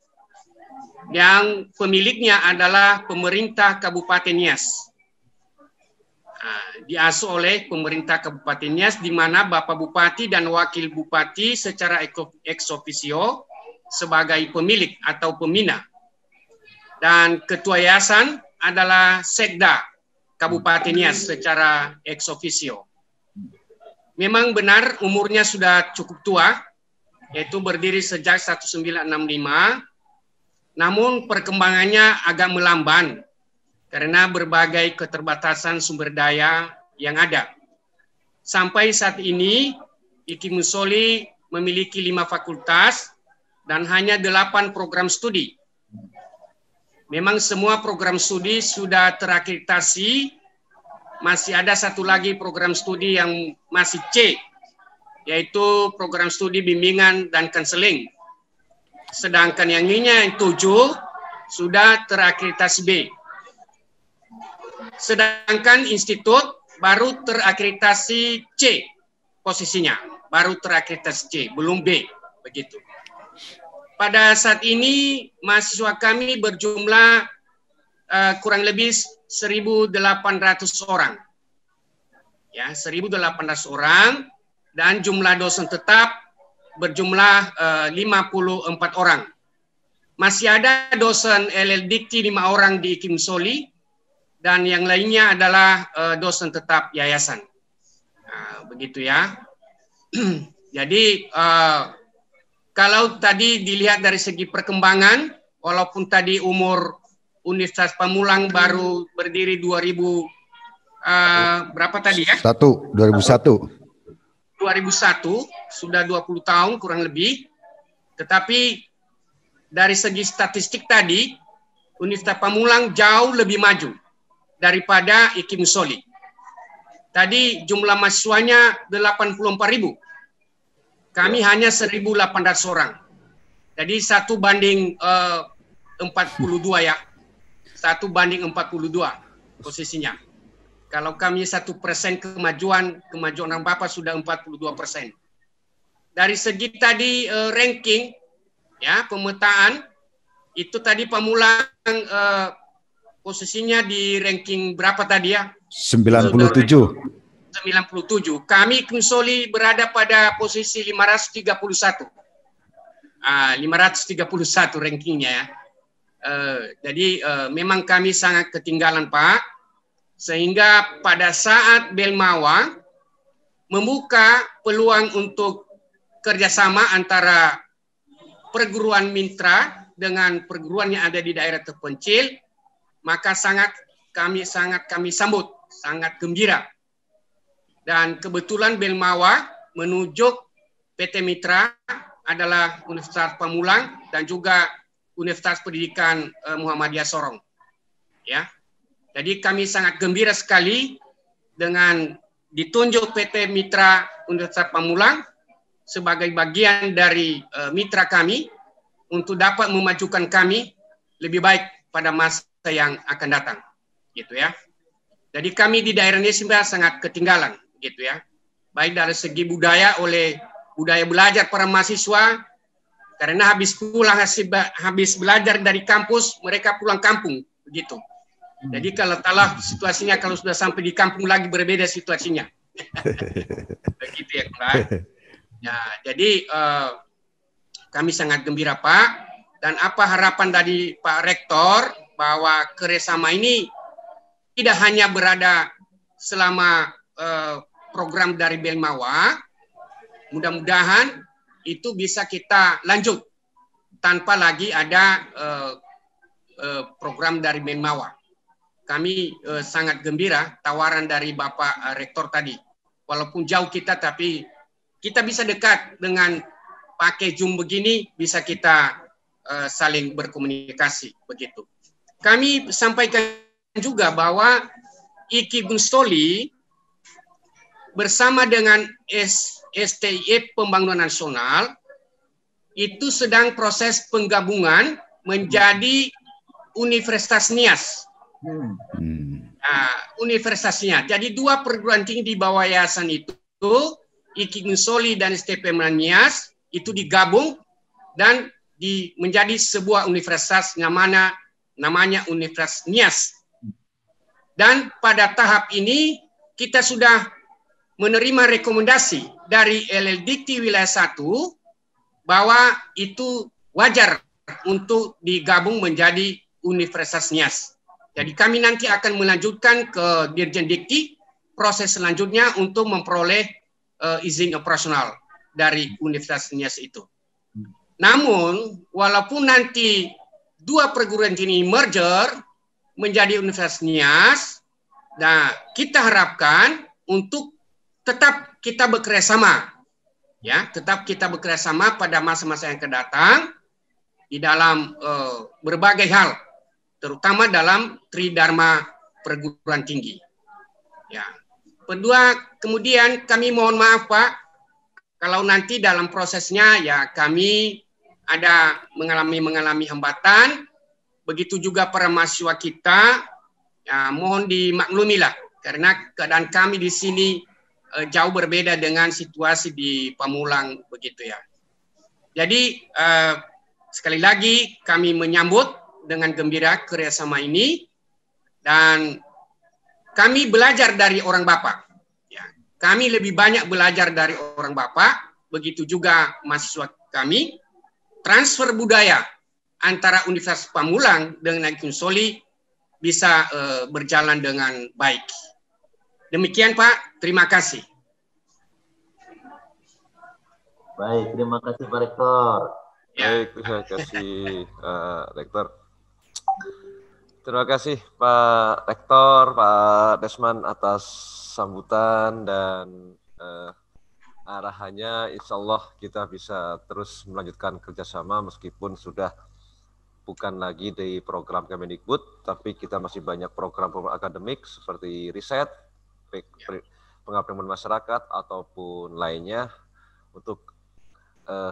Speaker 6: yang pemiliknya adalah pemerintah Kabupaten Nias. Diasuh oleh pemerintah Kabupaten Nias di mana Bapak Bupati dan Wakil Bupati secara ex officio sebagai pemilik atau pembina. Dan ketua yayasan adalah Sekda Kabupaten Nias secara ex officio. Memang benar umurnya sudah cukup tua, yaitu berdiri sejak 1965, namun perkembangannya agak melamban karena berbagai keterbatasan sumber daya yang ada. Sampai saat ini, IKIP Gunung Sitoli memiliki 5 fakultas dan hanya 8 program studi. memang semua program studi sudah terakreditasi. Masih ada satu lagi program studi yang masih C, yaitu program studi bimbingan dan konseling. Sedangkan yang ini yang 7 sudah terakreditasi B. Sedangkan institut baru terakreditasi C posisinya, baru terakreditasi C, belum B, begitu. Pada saat ini mahasiswa kami berjumlah kurang lebih 1.800 orang. Ya, 1.800 orang, dan jumlah dosen tetap berjumlah 54 orang. Masih ada dosen LL-Dikti 5 orang di IKIM Soli, dan yang lainnya adalah dosen tetap yayasan. Nah, begitu ya. Jadi kalau tadi dilihat dari segi perkembangan, walaupun tadi umur Universitas Pamulang baru berdiri 2000 berapa tadi ya?
Speaker 2: 2001.
Speaker 6: 2001, sudah 20 tahun kurang lebih. Tetapi dari segi statistik tadi, Universitas Pamulang jauh lebih maju daripada IKIM Soli. Tadi jumlah mahasiswanya 84.000. Kami hanya 1.800 orang. Jadi 1 banding 42 ya. 1 banding 42 posisinya. Kalau kami 1% kemajuan orang Bapak sudah 42%. Dari segi tadi ranking, ya pemetaan, itu tadi Pamulang posisinya di ranking berapa tadi ya?
Speaker 2: 97.
Speaker 6: 97. Kami IKIM Soli berada pada posisi 531. 531 rankingnya ya. Jadi memang kami sangat ketinggalan Pak. Sehingga pada saat Belmawa membuka peluang untuk kerjasama antara perguruan mitra dengan perguruan yang ada di daerah terpencil, maka kami sambut, sangat gembira. Dan kebetulan Belmawa menunjuk PT Mitra adalah Universitas Pamulang dan juga Universitas Pendidikan Muhammadiyah Sorong. Ya, jadi kami sangat gembira sekali dengan ditunjuk PT Mitra Universitas Pamulang sebagai bagian dari mitra kami untuk dapat memajukan kami lebih baik pada masa yang akan datang, gitu ya. Jadi kami di daerah ini sebenarnya sangat ketinggalan, gitu ya. Baik dari segi budaya, oleh budaya belajar para mahasiswa, karena habis belajar dari kampus, mereka pulang kampung, begitu. Jadi kalau situasinya kalau sudah sampai di kampung lagi berbeda situasinya. Begitu ya, Pak. Ya, jadi kami sangat gembira Pak. Dan apa harapan dari Pak Rektor bahwa kerjasama ini tidak hanya berada selama program dari Belmawa, mudah-mudahan itu bisa kita lanjut tanpa lagi ada program dari Belmawa. Kami sangat gembira tawaran dari Bapak Rektor tadi. Walaupun jauh kita, tapi kita bisa dekat dengan pakai Zoom begini, bisa kita saling berkomunikasi begitu. Kami sampaikan juga bahwa IKIM Soli bersama dengan STIF Pembangunan Nasional itu sedang proses penggabungan menjadi Universitas Nias. Universitasnya. Jadi 2 perguruan tinggi di bawah yayasan itu, IKIM Soli dan STIF Nias, itu digabung dan menjadi sebuah universitas namanya Universitas Nias. Dan pada tahap ini kita sudah menerima rekomendasi dari LL-Dikti Wilayah 1 bahwa itu wajar untuk digabung menjadi Universitas Nias. Jadi kami nanti akan melanjutkan ke Dirjen Dikti proses selanjutnya untuk memperoleh izin operasional dari Universitas Nias itu. Namun walaupun nanti 2 perguruan tinggi merger menjadi Universitas Nias, nah kita harapkan untuk tetap kita bekerjasama, ya, tetap kita bekerjasama pada masa-masa yang akan datang di dalam berbagai hal. terutama dalam Tridharma perguruan tinggi. Ya. Kedua, kemudian kami mohon maaf Pak, kalau nanti dalam prosesnya ya kami ada mengalami hambatan, begitu juga para mahasiswa kita, ya mohon dimaklumilah karena keadaan kami di sini jauh berbeda dengan situasi di Pamulang begitu ya. Jadi sekali lagi kami menyambut dengan gembira kerjasama ini dan kami belajar dari orang Bapak. Ya, kami lebih banyak belajar dari orang Bapak, begitu juga mahasiswa kami. Transfer budaya antara Universitas Pamulang dengan Gunung Soli bisa berjalan dengan baik. Demikian Pak, terima kasih.
Speaker 5: Baik, terima kasih Pak Rektor.
Speaker 1: Baik, terima kasih Rektor. Terima kasih Pak Rektor, Pak Desman atas sambutan dan arahannya. Insya Allah kita bisa terus melanjutkan kerjasama meskipun sudah bukan lagi di program Kemendikbud, tapi kita masih banyak program akademik seperti riset, pengabdian masyarakat ataupun lainnya untuk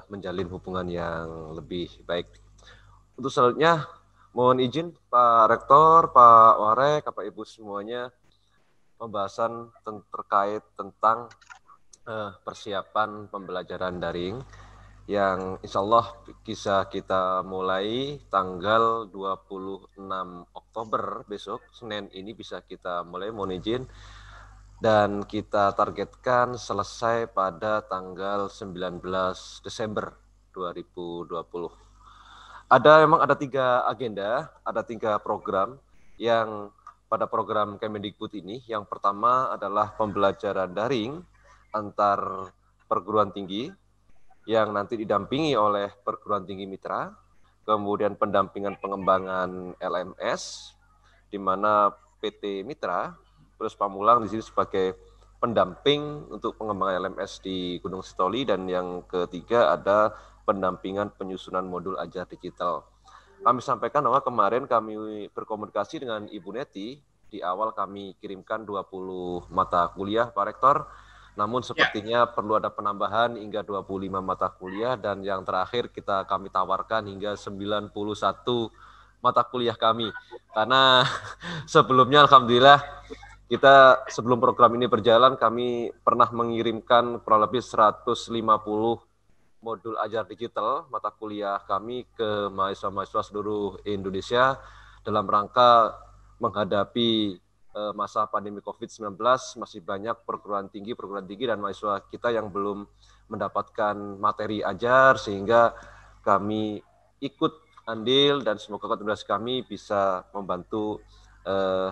Speaker 1: menjalin hubungan yang lebih baik. Untuk selanjutnya mohon izin Pak Rektor, Pak Warek, Bapak Ibu semuanya, pembahasan terkait tentang persiapan pembelajaran daring yang insya Allah bisa kita mulai tanggal 26 Oktober besok, Senin ini bisa kita mulai, mohon izin, dan kita targetkan selesai pada tanggal 19 Desember 2020. Memang ada 3 agenda, ada 3 program yang pada program Kemendikbud ini. Yang pertama adalah pembelajaran daring antar perguruan tinggi yang nanti didampingi oleh perguruan tinggi mitra, kemudian pendampingan pengembangan LMS, di mana PT Mitra, terus Pamulang di sini sebagai pendamping untuk pengembangan LMS di Gunung Sitoli, dan yang ketiga ada pendampingan penyusunan modul ajar digital. Kami sampaikan bahwa kemarin kami berkomunikasi dengan Ibu Neti, di awal kami kirimkan 20 mata kuliah Pak Rektor, namun sepertinya perlu ada penambahan hingga 25 mata kuliah, dan yang terakhir kami tawarkan hingga 91 mata kuliah kami. Karena sebelumnya Alhamdulillah kita sebelum program ini berjalan kami pernah mengirimkan kurang lebih 150 modul ajar digital mata kuliah kami ke mahasiswa-mahasiswa seluruh Indonesia dalam rangka menghadapi masa pandemi COVID-19. Masih banyak perguruan tinggi dan mahasiswa kita yang belum mendapatkan materi ajar, sehingga kami ikut andil dan semoga kontribusi kami bisa membantu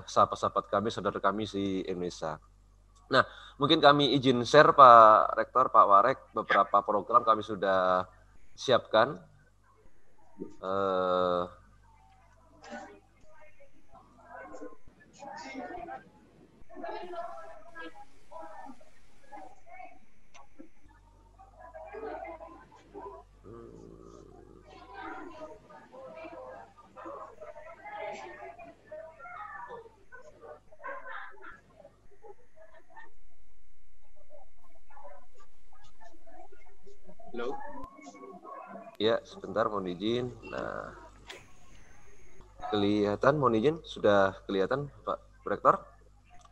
Speaker 1: sahabat-sahabat kami, saudara kami di Indonesia. Nah, mungkin kami izin share Pak Rektor, Pak Warek, beberapa program kami sudah siapkan.
Speaker 6: Halo.
Speaker 1: Ya, sebentar mohon izin. Nah, kelihatan, mohon izin, sudah kelihatan Pak Rektor?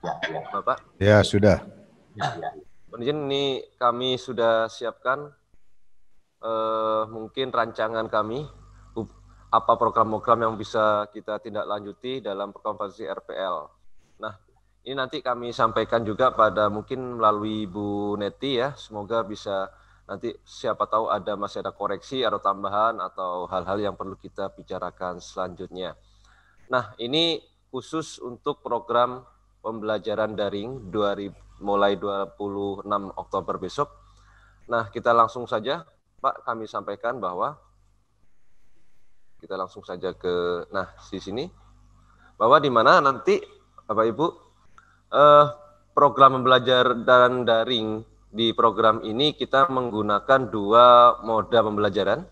Speaker 5: Ya.
Speaker 1: Bapak?
Speaker 2: Ya, sudah.
Speaker 5: Ya.
Speaker 1: Mohon izin, ini kami sudah siapkan mungkin rancangan kami, apa program-program yang bisa kita tindak lanjuti dalam konferensi RPL. Nah, ini nanti kami sampaikan juga pada mungkin melalui Bu Neti ya, semoga bisa nanti siapa tahu masih ada koreksi atau tambahan atau hal-hal yang perlu kita bicarakan selanjutnya. Nah, ini khusus untuk program pembelajaran daring mulai 26 Oktober besok. Nah, kita langsung saja, Pak, kami sampaikan bahwa kita langsung saja ke, di sini, bahwa di mana nanti, Bapak Ibu, program pembelajaran daring di program ini kita menggunakan 2 moda pembelajaran.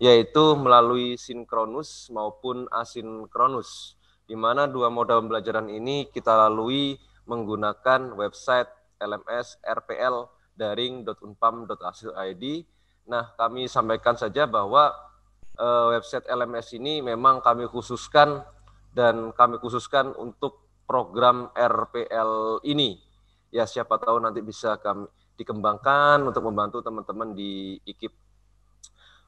Speaker 1: yaitu melalui sinkronus maupun asinkronus, di mana dua moda pembelajaran ini kita lalui menggunakan website LMS RPL daring.unpam.ac.id. Nah, kami sampaikan saja bahwa website LMS ini memang kami khususkan untuk program RPL ini. Ya, siapa tahu nanti bisa kami dikembangkan untuk membantu teman-teman di IKIP.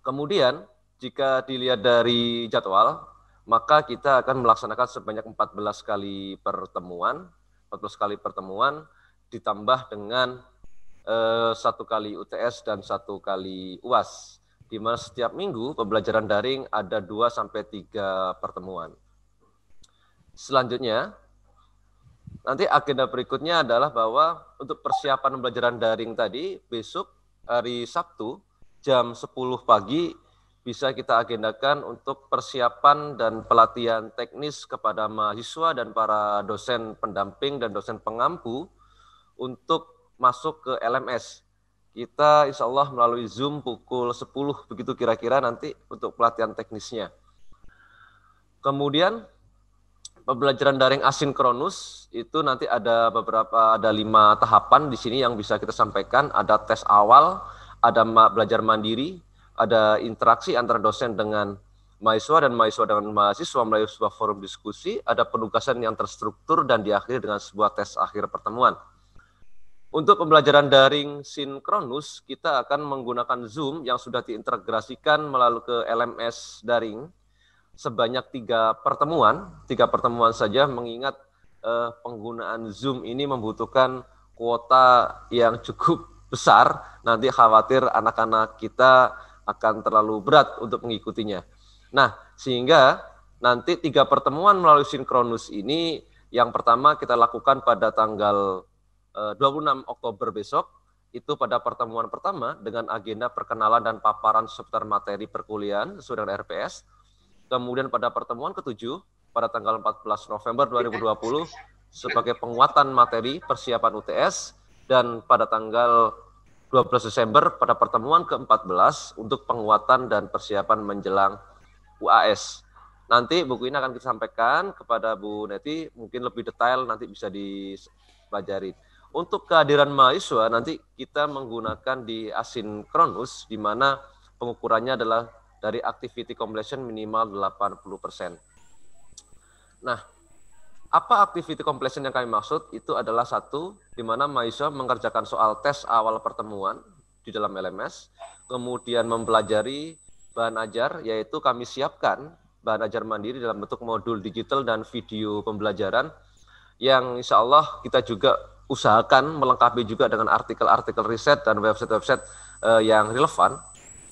Speaker 1: Kemudian, jika dilihat dari jadwal, maka kita akan melaksanakan sebanyak 14 kali pertemuan ditambah dengan 1 kali UTS dan 1 kali UAS, di mana setiap minggu pembelajaran daring ada 2-3 pertemuan. Selanjutnya, nanti agenda berikutnya adalah bahwa untuk persiapan pembelajaran daring tadi, besok hari Sabtu jam 10 pagi bisa kita agendakan untuk persiapan dan pelatihan teknis kepada mahasiswa dan para dosen pendamping dan dosen pengampu untuk masuk ke LMS. Kita insya Allah melalui Zoom pukul 10 begitu kira-kira nanti untuk pelatihan teknisnya. Kemudian pembelajaran daring asinkronus itu nanti ada 5 tahapan di sini yang bisa kita sampaikan. Ada tes awal, ada belajar mandiri, ada interaksi antara dosen dengan mahasiswa dan mahasiswa dengan mahasiswa melalui sebuah forum diskusi, ada penugasan yang terstruktur dan diakhiri dengan sebuah tes akhir pertemuan. Untuk pembelajaran daring sinkronus, kita akan menggunakan Zoom yang sudah diintegrasikan melalui ke LMS daring sebanyak 3 pertemuan saja, mengingat penggunaan Zoom ini membutuhkan kuota yang cukup besar, nanti khawatir anak-anak kita akan terlalu berat untuk mengikutinya. Nah, sehingga nanti 3 pertemuan melalui sinkronus ini, yang pertama kita lakukan pada tanggal 26 Oktober besok, itu pada pertemuan pertama dengan agenda perkenalan dan paparan seputar materi perkuliahan sesuai dengan RPS. Kemudian pada pertemuan ke-7 pada tanggal 14 November 2020 sebagai penguatan materi persiapan UTS, dan pada tanggal 12 Desember pada pertemuan ke-14 untuk penguatan dan persiapan menjelang UAS. Nanti buku ini akan kita sampaikan kepada Bu Neti, mungkin lebih detail nanti bisa dipelajari. Untuk kehadiran mahasiswa nanti kita menggunakan di asinkronus, di mana pengukurannya adalah dari activity completion minimal 80%. Nah, apa activity completion yang kami maksud? Itu adalah 1, di mana mahasiswa mengerjakan soal tes awal pertemuan di dalam LMS, kemudian mempelajari bahan ajar, yaitu kami siapkan bahan ajar mandiri dalam bentuk modul digital dan video pembelajaran, yang insya Allah kita juga usahakan melengkapi juga dengan artikel-artikel riset dan website-website yang relevan.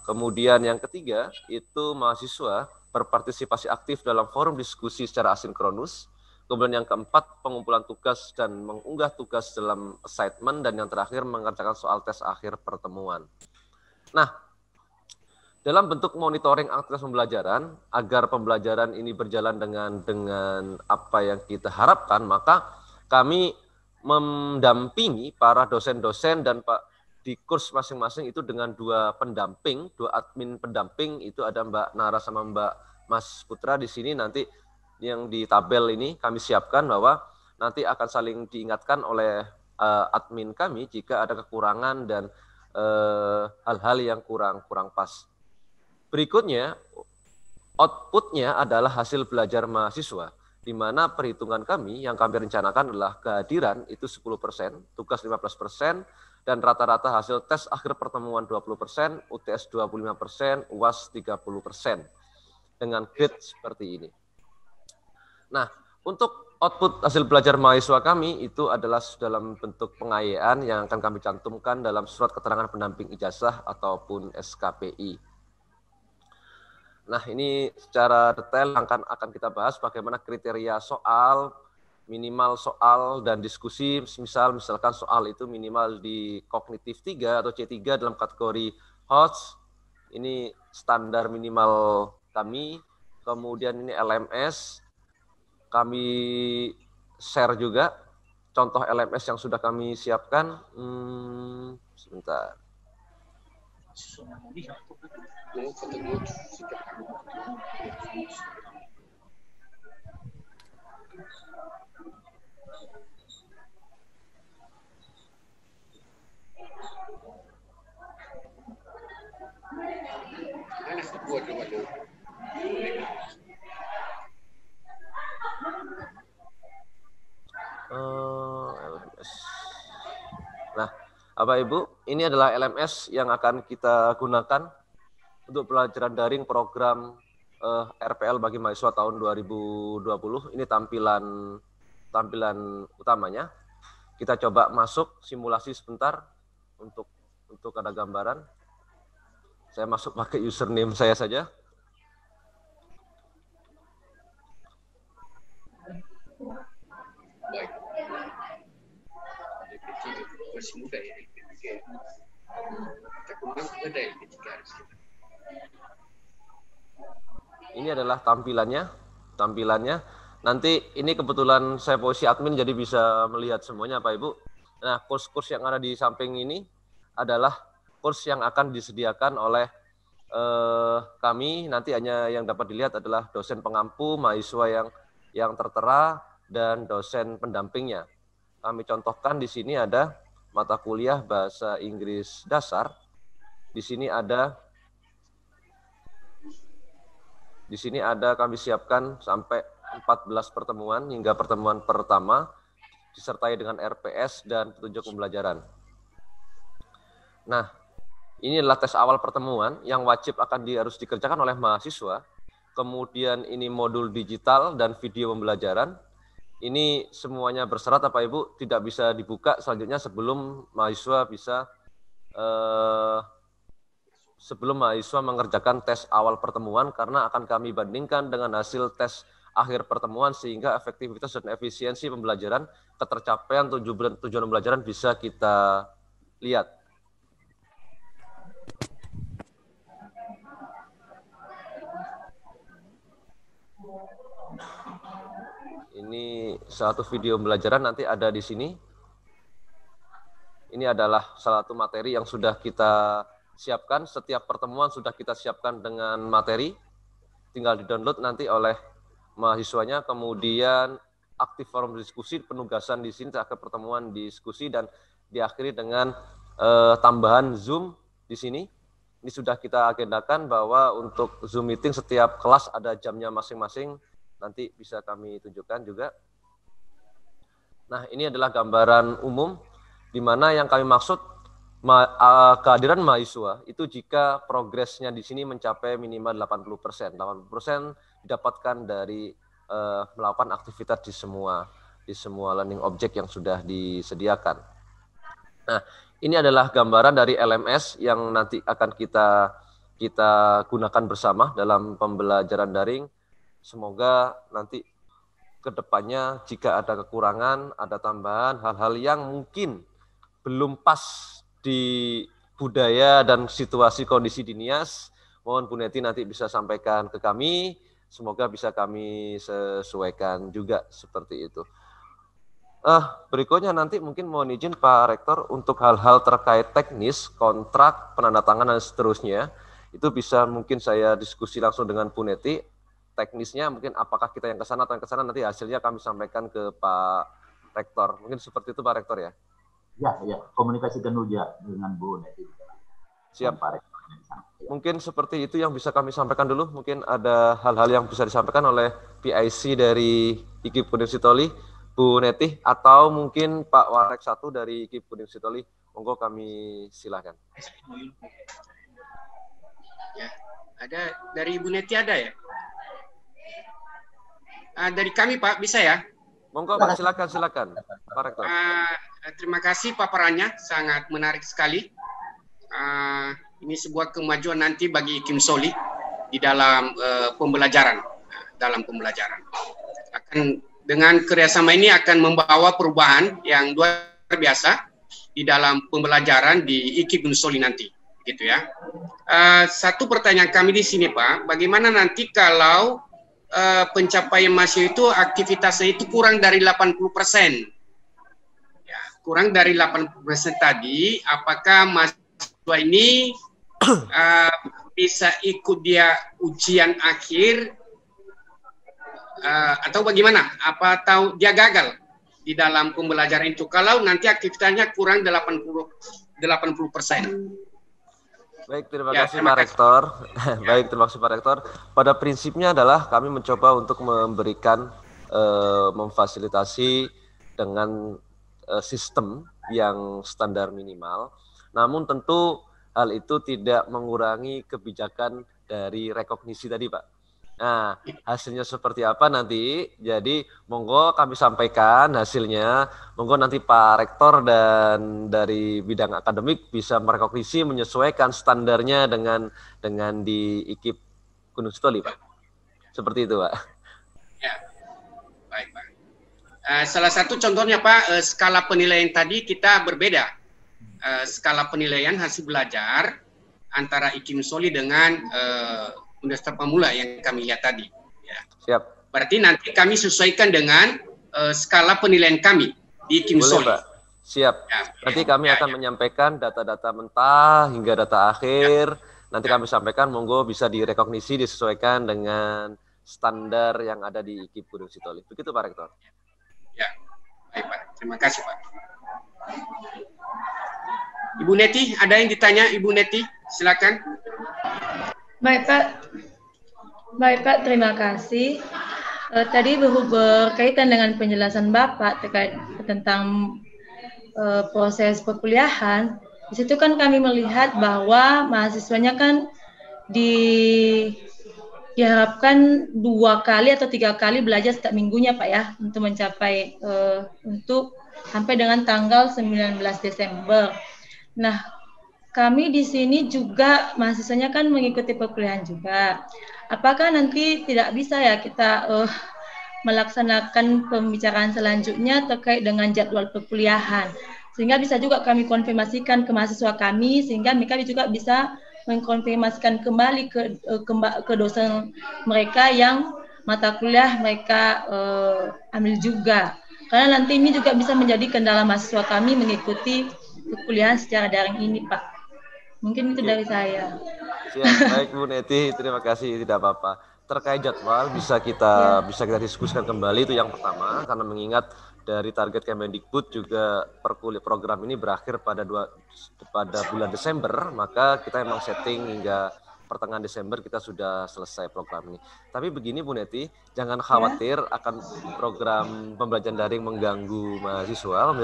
Speaker 1: Kemudian yang ketiga, itu mahasiswa berpartisipasi aktif dalam forum diskusi secara asinkronus. Kemudian yang keempat, pengumpulan tugas dan mengunggah tugas dalam assignment. Dan yang terakhir, mengerjakan soal tes akhir pertemuan. Nah, dalam bentuk monitoring aktivitas pembelajaran, agar pembelajaran ini berjalan dengan apa yang kita harapkan, maka kami mendampingi para dosen-dosen dan di kurs masing-masing itu dengan 2 pendamping, 2 admin pendamping, itu ada Mbak Nara sama Mbak Mas Putra di sini. Nanti yang di tabel ini kami siapkan bahwa nanti akan saling diingatkan oleh admin kami jika ada kekurangan dan hal-hal yang kurang pas. Berikutnya, outputnya adalah hasil belajar mahasiswa, di mana perhitungan kami yang kami rencanakan adalah kehadiran itu 10%, tugas 15%, dan rata-rata hasil tes akhir pertemuan 20%, UTS 25%, UAS 30%, dengan grade seperti ini. Nah, untuk output hasil belajar mahasiswa kami itu adalah dalam bentuk pengayaan yang akan kami cantumkan dalam surat keterangan pendamping ijazah ataupun SKPI. Nah, ini secara detail akan kita bahas bagaimana kriteria soal, minimal soal dan diskusi. Misalkan soal itu minimal di kognitif 3 atau C3 dalam kategori HOTS. Ini standar minimal kami. Kemudian ini LMS. Kami share juga contoh LMS yang sudah kami siapkan. Sebentar. LMS. Nah, Bapak Ibu, ini adalah LMS yang akan kita gunakan untuk pelajaran daring program RPL bagi mahasiswa tahun 2020. Ini tampilan utamanya. Kita coba masuk simulasi sebentar untuk ada gambaran. Saya masuk pakai username saya saja. Ini adalah tampilannya. Nanti ini kebetulan saya posisi admin jadi bisa melihat semuanya Pak Ibu. Nah, kurs-kurs yang ada di samping ini adalah kurs yang akan disediakan oleh kami. Nanti hanya yang dapat dilihat adalah dosen pengampu, mahasiswa yang tertera, dan dosen pendampingnya. Kami contohkan di sini ada mata kuliah bahasa Inggris dasar. Di sini ada kami siapkan sampai 14 pertemuan hingga pertemuan pertama disertai dengan RPS dan petunjuk pembelajaran. Nah, ini adalah tes awal pertemuan yang wajib harus dikerjakan oleh mahasiswa. Kemudian ini modul digital dan video pembelajaran. Ini semuanya bersyarat Bapak Ibu tidak bisa dibuka selanjutnya sebelum mahasiswa mengerjakan tes awal pertemuan, karena akan kami bandingkan dengan hasil tes akhir pertemuan sehingga efektivitas dan efisiensi pembelajaran, ketercapaian tujuan pembelajaran bisa kita lihat. Ini satu video pembelajaran nanti ada di sini. Ini adalah salah satu materi yang sudah kita siapkan. Setiap pertemuan sudah kita siapkan dengan materi. Tinggal di-download nanti oleh mahasiswanya. Kemudian aktif forum diskusi, penugasan di sini akhir pertemuan diskusi, dan diakhiri dengan tambahan Zoom di sini. Ini sudah kita agendakan bahwa untuk Zoom meeting setiap kelas ada jamnya masing-masing. Nanti bisa kami tunjukkan juga. Nah, ini adalah gambaran umum di mana yang kami maksud kehadiran mahasiswa itu jika progresnya di sini mencapai minimal 80%. 80% didapatkan dari melakukan aktivitas di semua learning object yang sudah disediakan. Nah, ini adalah gambaran dari LMS yang nanti akan kita gunakan bersama dalam pembelajaran daring. Semoga nanti ke depannya jika ada kekurangan, ada tambahan, hal-hal yang mungkin belum pas di budaya dan situasi kondisi di Nias, mohon Bu Neti nanti bisa sampaikan ke kami, semoga bisa kami sesuaikan juga seperti itu. Berikutnya nanti mungkin mohon izin Pak Rektor untuk hal-hal terkait teknis, kontrak, penandatanganan dan seterusnya, itu bisa mungkin saya diskusi langsung dengan Bu Neti. Teknisnya mungkin apakah kita yang ke sana atau yang ke sana, nanti hasilnya kami sampaikan ke Pak Rektor. Mungkin seperti itu Pak Rektor ya?
Speaker 5: Ya, komunikasikan dulu ya dengan Bu Neti.
Speaker 1: Siap. Pak Rektor. Mungkin seperti itu yang bisa kami sampaikan dulu. Mungkin ada hal-hal yang bisa disampaikan oleh PIC dari IKIP Kudim Sitoli, Bu Neti, atau mungkin Pak Warek 1 dari IKIP Kudim Sitoli. Monggo kami silakan.
Speaker 6: Ya, ada dari Ibu Neti ada ya? Dari kami Pak, bisa ya?
Speaker 1: Monggo Pak, silakan Pak Rektor.
Speaker 6: Terima kasih paparannya, sangat menarik sekali. Ini sebuah kemajuan nanti bagi IKIM Soli di dalam pembelajaran. Dengan kerjasama ini akan membawa perubahan yang luar biasa di dalam pembelajaran di IKIM Soli nanti, gitu ya. Satu pertanyaan kami di sini Pak, bagaimana nanti kalau pencapaian mahasiswa itu aktivitasnya itu kurang dari 80%. Ya, kurang dari 80% tadi, apakah mahasiswa ini bisa ikut dia ujian akhir atau bagaimana? Apa atau dia gagal di dalam pembelajaran itu kalau nanti aktivitasnya kurang 80%?
Speaker 1: Baik, terima kasih Pak Rektor. Baik, terima kasih Pak Rektor. Pada prinsipnya adalah kami mencoba untuk memberikan memfasilitasi dengan sistem yang standar minimal. Namun tentu hal itu tidak mengurangi kebijakan dari rekognisi tadi, Pak. Nah, hasilnya seperti apa nanti? Jadi, monggo kami sampaikan hasilnya. Monggo nanti Pak Rektor dan dari bidang akademik bisa merekognisi, menyesuaikan standarnya dengan di IKIP Gunung Sitoli, Pak. Seperti itu, Pak.
Speaker 6: Ya, baik, Pak. Salah satu contohnya, Pak, skala penilaian tadi kita berbeda. Skala penilaian hasil belajar antara IKIP Soli dengan Universitas Pemula yang kami lihat tadi. Ya.
Speaker 1: Siap.
Speaker 6: Berarti nanti kami sesuaikan dengan skala penilaian kami di IKIP Soli.
Speaker 1: Pak. Siap. Ya, nanti kami akan menyampaikan data-data mentah hingga data akhir. Nanti kami sampaikan, monggo bisa direkognisi, disesuaikan dengan standar yang ada di IKIP Gunung Sitoli. Begitu Pak Rektor.
Speaker 6: Ya, baik Pak. Terima kasih Pak. Ibu Neti, ada yang ditanya Ibu Neti? Silakan.
Speaker 3: Baik Pak, terima kasih. Tadi berkaitan dengan penjelasan Bapak terkait tentang proses perkuliahan. Di situ kan kami melihat bahwa mahasiswanya kan diharapkan 2 kali atau 3 kali belajar setiap minggunya Pak ya, untuk mencapai untuk sampai dengan tanggal 19 Desember. Nah, kami di sini juga mahasiswanya kan mengikuti perkuliahan juga. Apakah nanti tidak bisa ya kita melaksanakan pembicaraan selanjutnya terkait dengan jadwal perkuliahan, sehingga bisa juga kami konfirmasikan ke mahasiswa kami, sehingga mereka juga bisa mengkonfirmasikan kembali ke dosen mereka yang mata kuliah mereka ambil juga. Karena nanti ini juga bisa menjadi kendala mahasiswa kami mengikuti perkuliahan secara daring ini, Pak. Mungkin itu dari saya.
Speaker 1: Siap, baik Bu Neti, terima kasih, tidak apa-apa. Terkait jadwal bisa kita diskusikan kembali, itu yang pertama, karena mengingat dari target Kemendikbud juga program ini berakhir pada bulan Desember, maka kita memang setting hingga pertengahan Desember kita sudah selesai program ini. Tapi begini Bu Neti, jangan khawatir akan program pembelajaran daring mengganggu mahasiswa,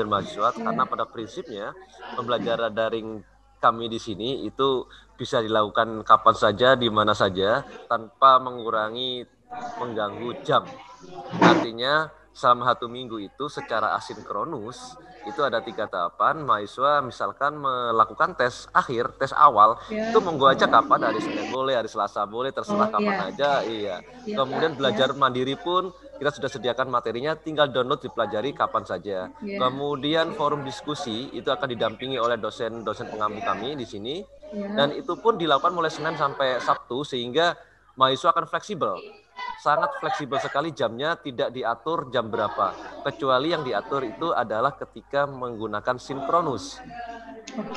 Speaker 1: karena pada prinsipnya pembelajaran daring kami di sini itu bisa dilakukan kapan saja, di mana saja, tanpa mengganggu jam. Artinya selama 1 minggu itu secara asinkronus itu ada 3 tahapan. Mahasiswa misalkan melakukan tes akhir, tes awal, itu monggo aja kapan, hari Senin boleh, hari Selasa boleh, terserah kapan aja. Iya. Kemudian belajar mandiri pun kita sudah sediakan materinya, tinggal download, dipelajari kapan saja. Kemudian forum diskusi itu akan didampingi oleh dosen-dosen pengampu kami di sini, dan itu pun dilakukan mulai Senin sampai Sabtu, sehingga mahasiswa akan fleksibel. Sangat fleksibel sekali jamnya, tidak diatur jam berapa. Kecuali yang diatur itu adalah ketika menggunakan sinkronus.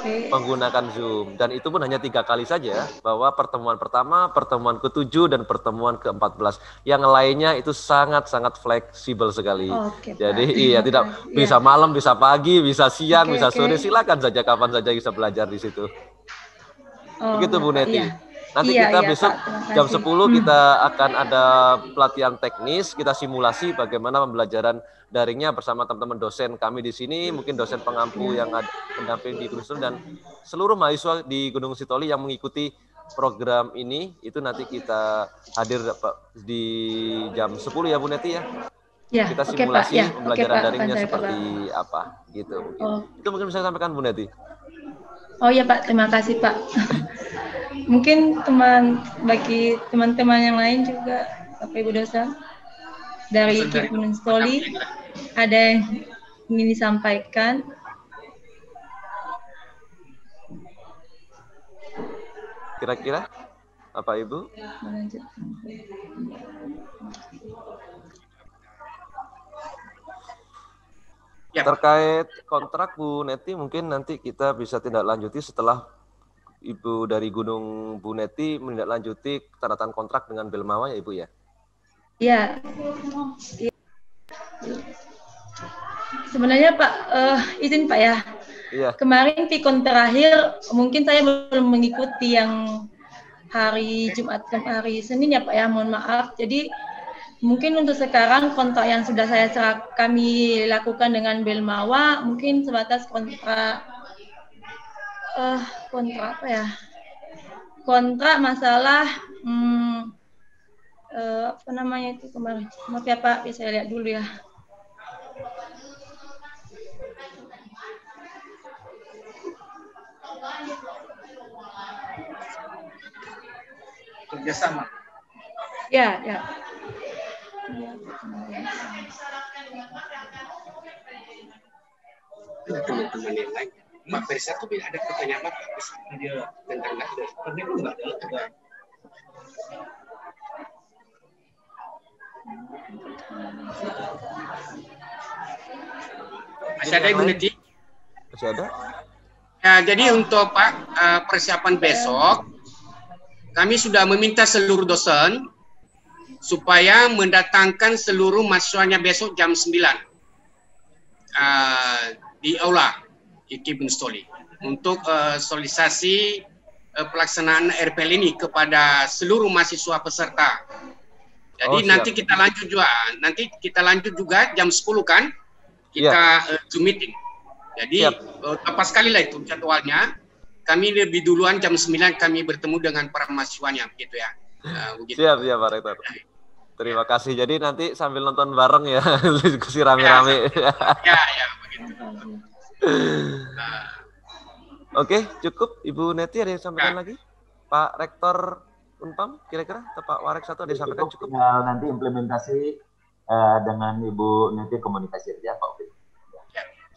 Speaker 1: Menggunakan Zoom. Dan itu pun hanya 3 kali saja, bahwa pertemuan pertama, pertemuan ke-7, dan pertemuan ke-14. Yang lainnya itu sangat-sangat fleksibel sekali. Jadi tidak bisa malam, bisa pagi, bisa siang, bisa sore, silakan saja kapan saja bisa belajar di situ. Begitu Bu Neti. Nanti kita besok jam 10 kita akan ada pelatihan teknis, kita simulasi bagaimana pembelajaran daringnya bersama teman-teman dosen kami di sini, mungkin dosen pengampu yang ada pendamping di Gunung Sitoli, dan seluruh mahasiswa di Gunung Sitoli yang mengikuti program ini, itu nanti kita hadir di jam 10 ya Bu Neti ya. Kita simulasi pembelajaran daringnya seperti apa gitu. Itu mungkin bisa saya sampaikan Bu Neti.
Speaker 3: Oh iya Pak, terima kasih Pak. Mungkin bagi teman-teman yang lain juga, Bapak Ibu dosen dari IKIP Gunung Sitoli, ada yang ingin disampaikan?
Speaker 1: Kira-kira, Bapak Ibu? Terkait kontrak Bu Neti, mungkin nanti kita bisa tindak lanjuti setelah Ibu dari Gunung Bu Neti menindaklanjuti tanda tangan kontrak dengan Belmawa ya Ibu ya?
Speaker 3: Iya. Sebenarnya Pak, izin Pak ya.
Speaker 1: Iya.
Speaker 3: Kemarin pikon terakhir mungkin saya belum mengikuti yang hari Jumat hari Senin ya Pak ya, mohon maaf. Jadi mungkin untuk sekarang kontrak yang sudah kami lakukan dengan Belmawa mungkin sebatas kontrak apa ya? Kontrak masalah apa namanya itu kemarin. Maaf ya Pak, saya lihat dulu ya.
Speaker 6: Kerjasama.
Speaker 3: Ya.
Speaker 6: Teman-teman yang lain, Mbak Perisa tuh ada pertanyaan apa dia tentang nasdem? Pernah nggak ada? Masih ada Ibu Neti?
Speaker 1: Masih ada?
Speaker 6: Ya, jadi untuk Pak persiapan besok, kami sudah meminta seluruh dosen supaya mendatangkan seluruh mahasiswanya besok jam 9 di aula IKIP Gunung untuk sosialisasi pelaksanaan RPL ini kepada seluruh mahasiswa peserta. Jadi nanti kita lanjut juga jam 10 kan kita Zoom meeting. Jadi tepat sekali lah itu jadwalnya. Kami lebih duluan jam 9 kami bertemu dengan para mahasiswanya begitu ya. Begitu.
Speaker 1: Siap Pak Rektor. Terima kasih. Jadi nanti sambil nonton bareng ya, diskusi rame-rame.
Speaker 6: Ya, begitu.
Speaker 1: Oke, cukup. Ibu Neti ada yang sampaikan lagi? Pak Rektor Unpam, kira-kira atau Pak Warek satu ada yang sampaikan cukup?
Speaker 5: Nanti implementasi dengan Ibu Neti komunikasi ya Pak Opi.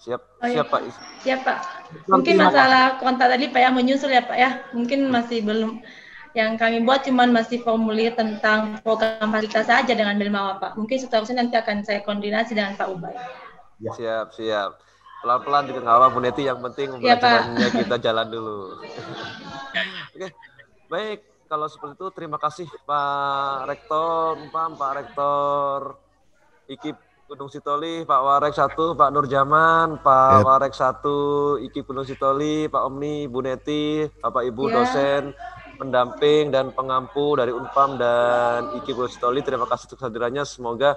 Speaker 1: Siap Pak.
Speaker 3: Siap Pak. Mungkin masalah kontak tadi Pak yang menyusul ya Pak ya. Mungkin masih belum. Yang kami buat cuman masih formulir tentang program fasilitas saja dengan Belmawa Pak. Mungkin seterusnya nanti akan saya koordinasi dengan Pak Ubay.
Speaker 1: Siap. Pelan-pelan juga nggak apa Bu Neti, yang penting pembelajarannya kita jalan dulu. Oke, baik. Kalau seperti itu terima kasih Pak Rektor Unpam, Pak Rektor IKIP Gunung Sitoli, Pak Warek 1, Pak Nurjaman, Pak Warek 1, IKIP Gunung Sitoli, Pak Omni, Bu Neti, Bapak Ibu dosen, pendamping dan pengampu dari Unpam dan IKIP Gunung Sitoli. Terima kasih untuk kehadirannya. Semoga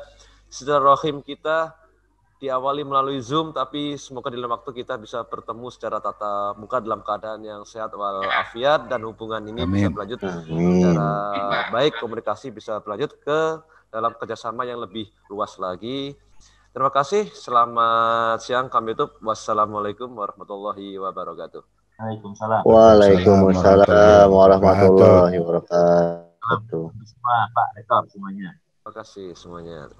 Speaker 1: silaturahim kita diawali melalui Zoom, tapi semoga di dalam waktu kita bisa bertemu secara tatap muka dalam keadaan yang sehat walafiat, dan hubungan ini bisa berlanjut secara baik, komunikasi bisa berlanjut ke dalam kerjasama yang lebih luas lagi. Terima kasih, selamat siang, kami tutup. Wassalamualaikum warahmatullahi wabarakatuh.
Speaker 4: Waalaikumsalam warahmatullahi wabarakatuh.
Speaker 5: Pak Rektor semuanya.
Speaker 1: Terima kasih semuanya.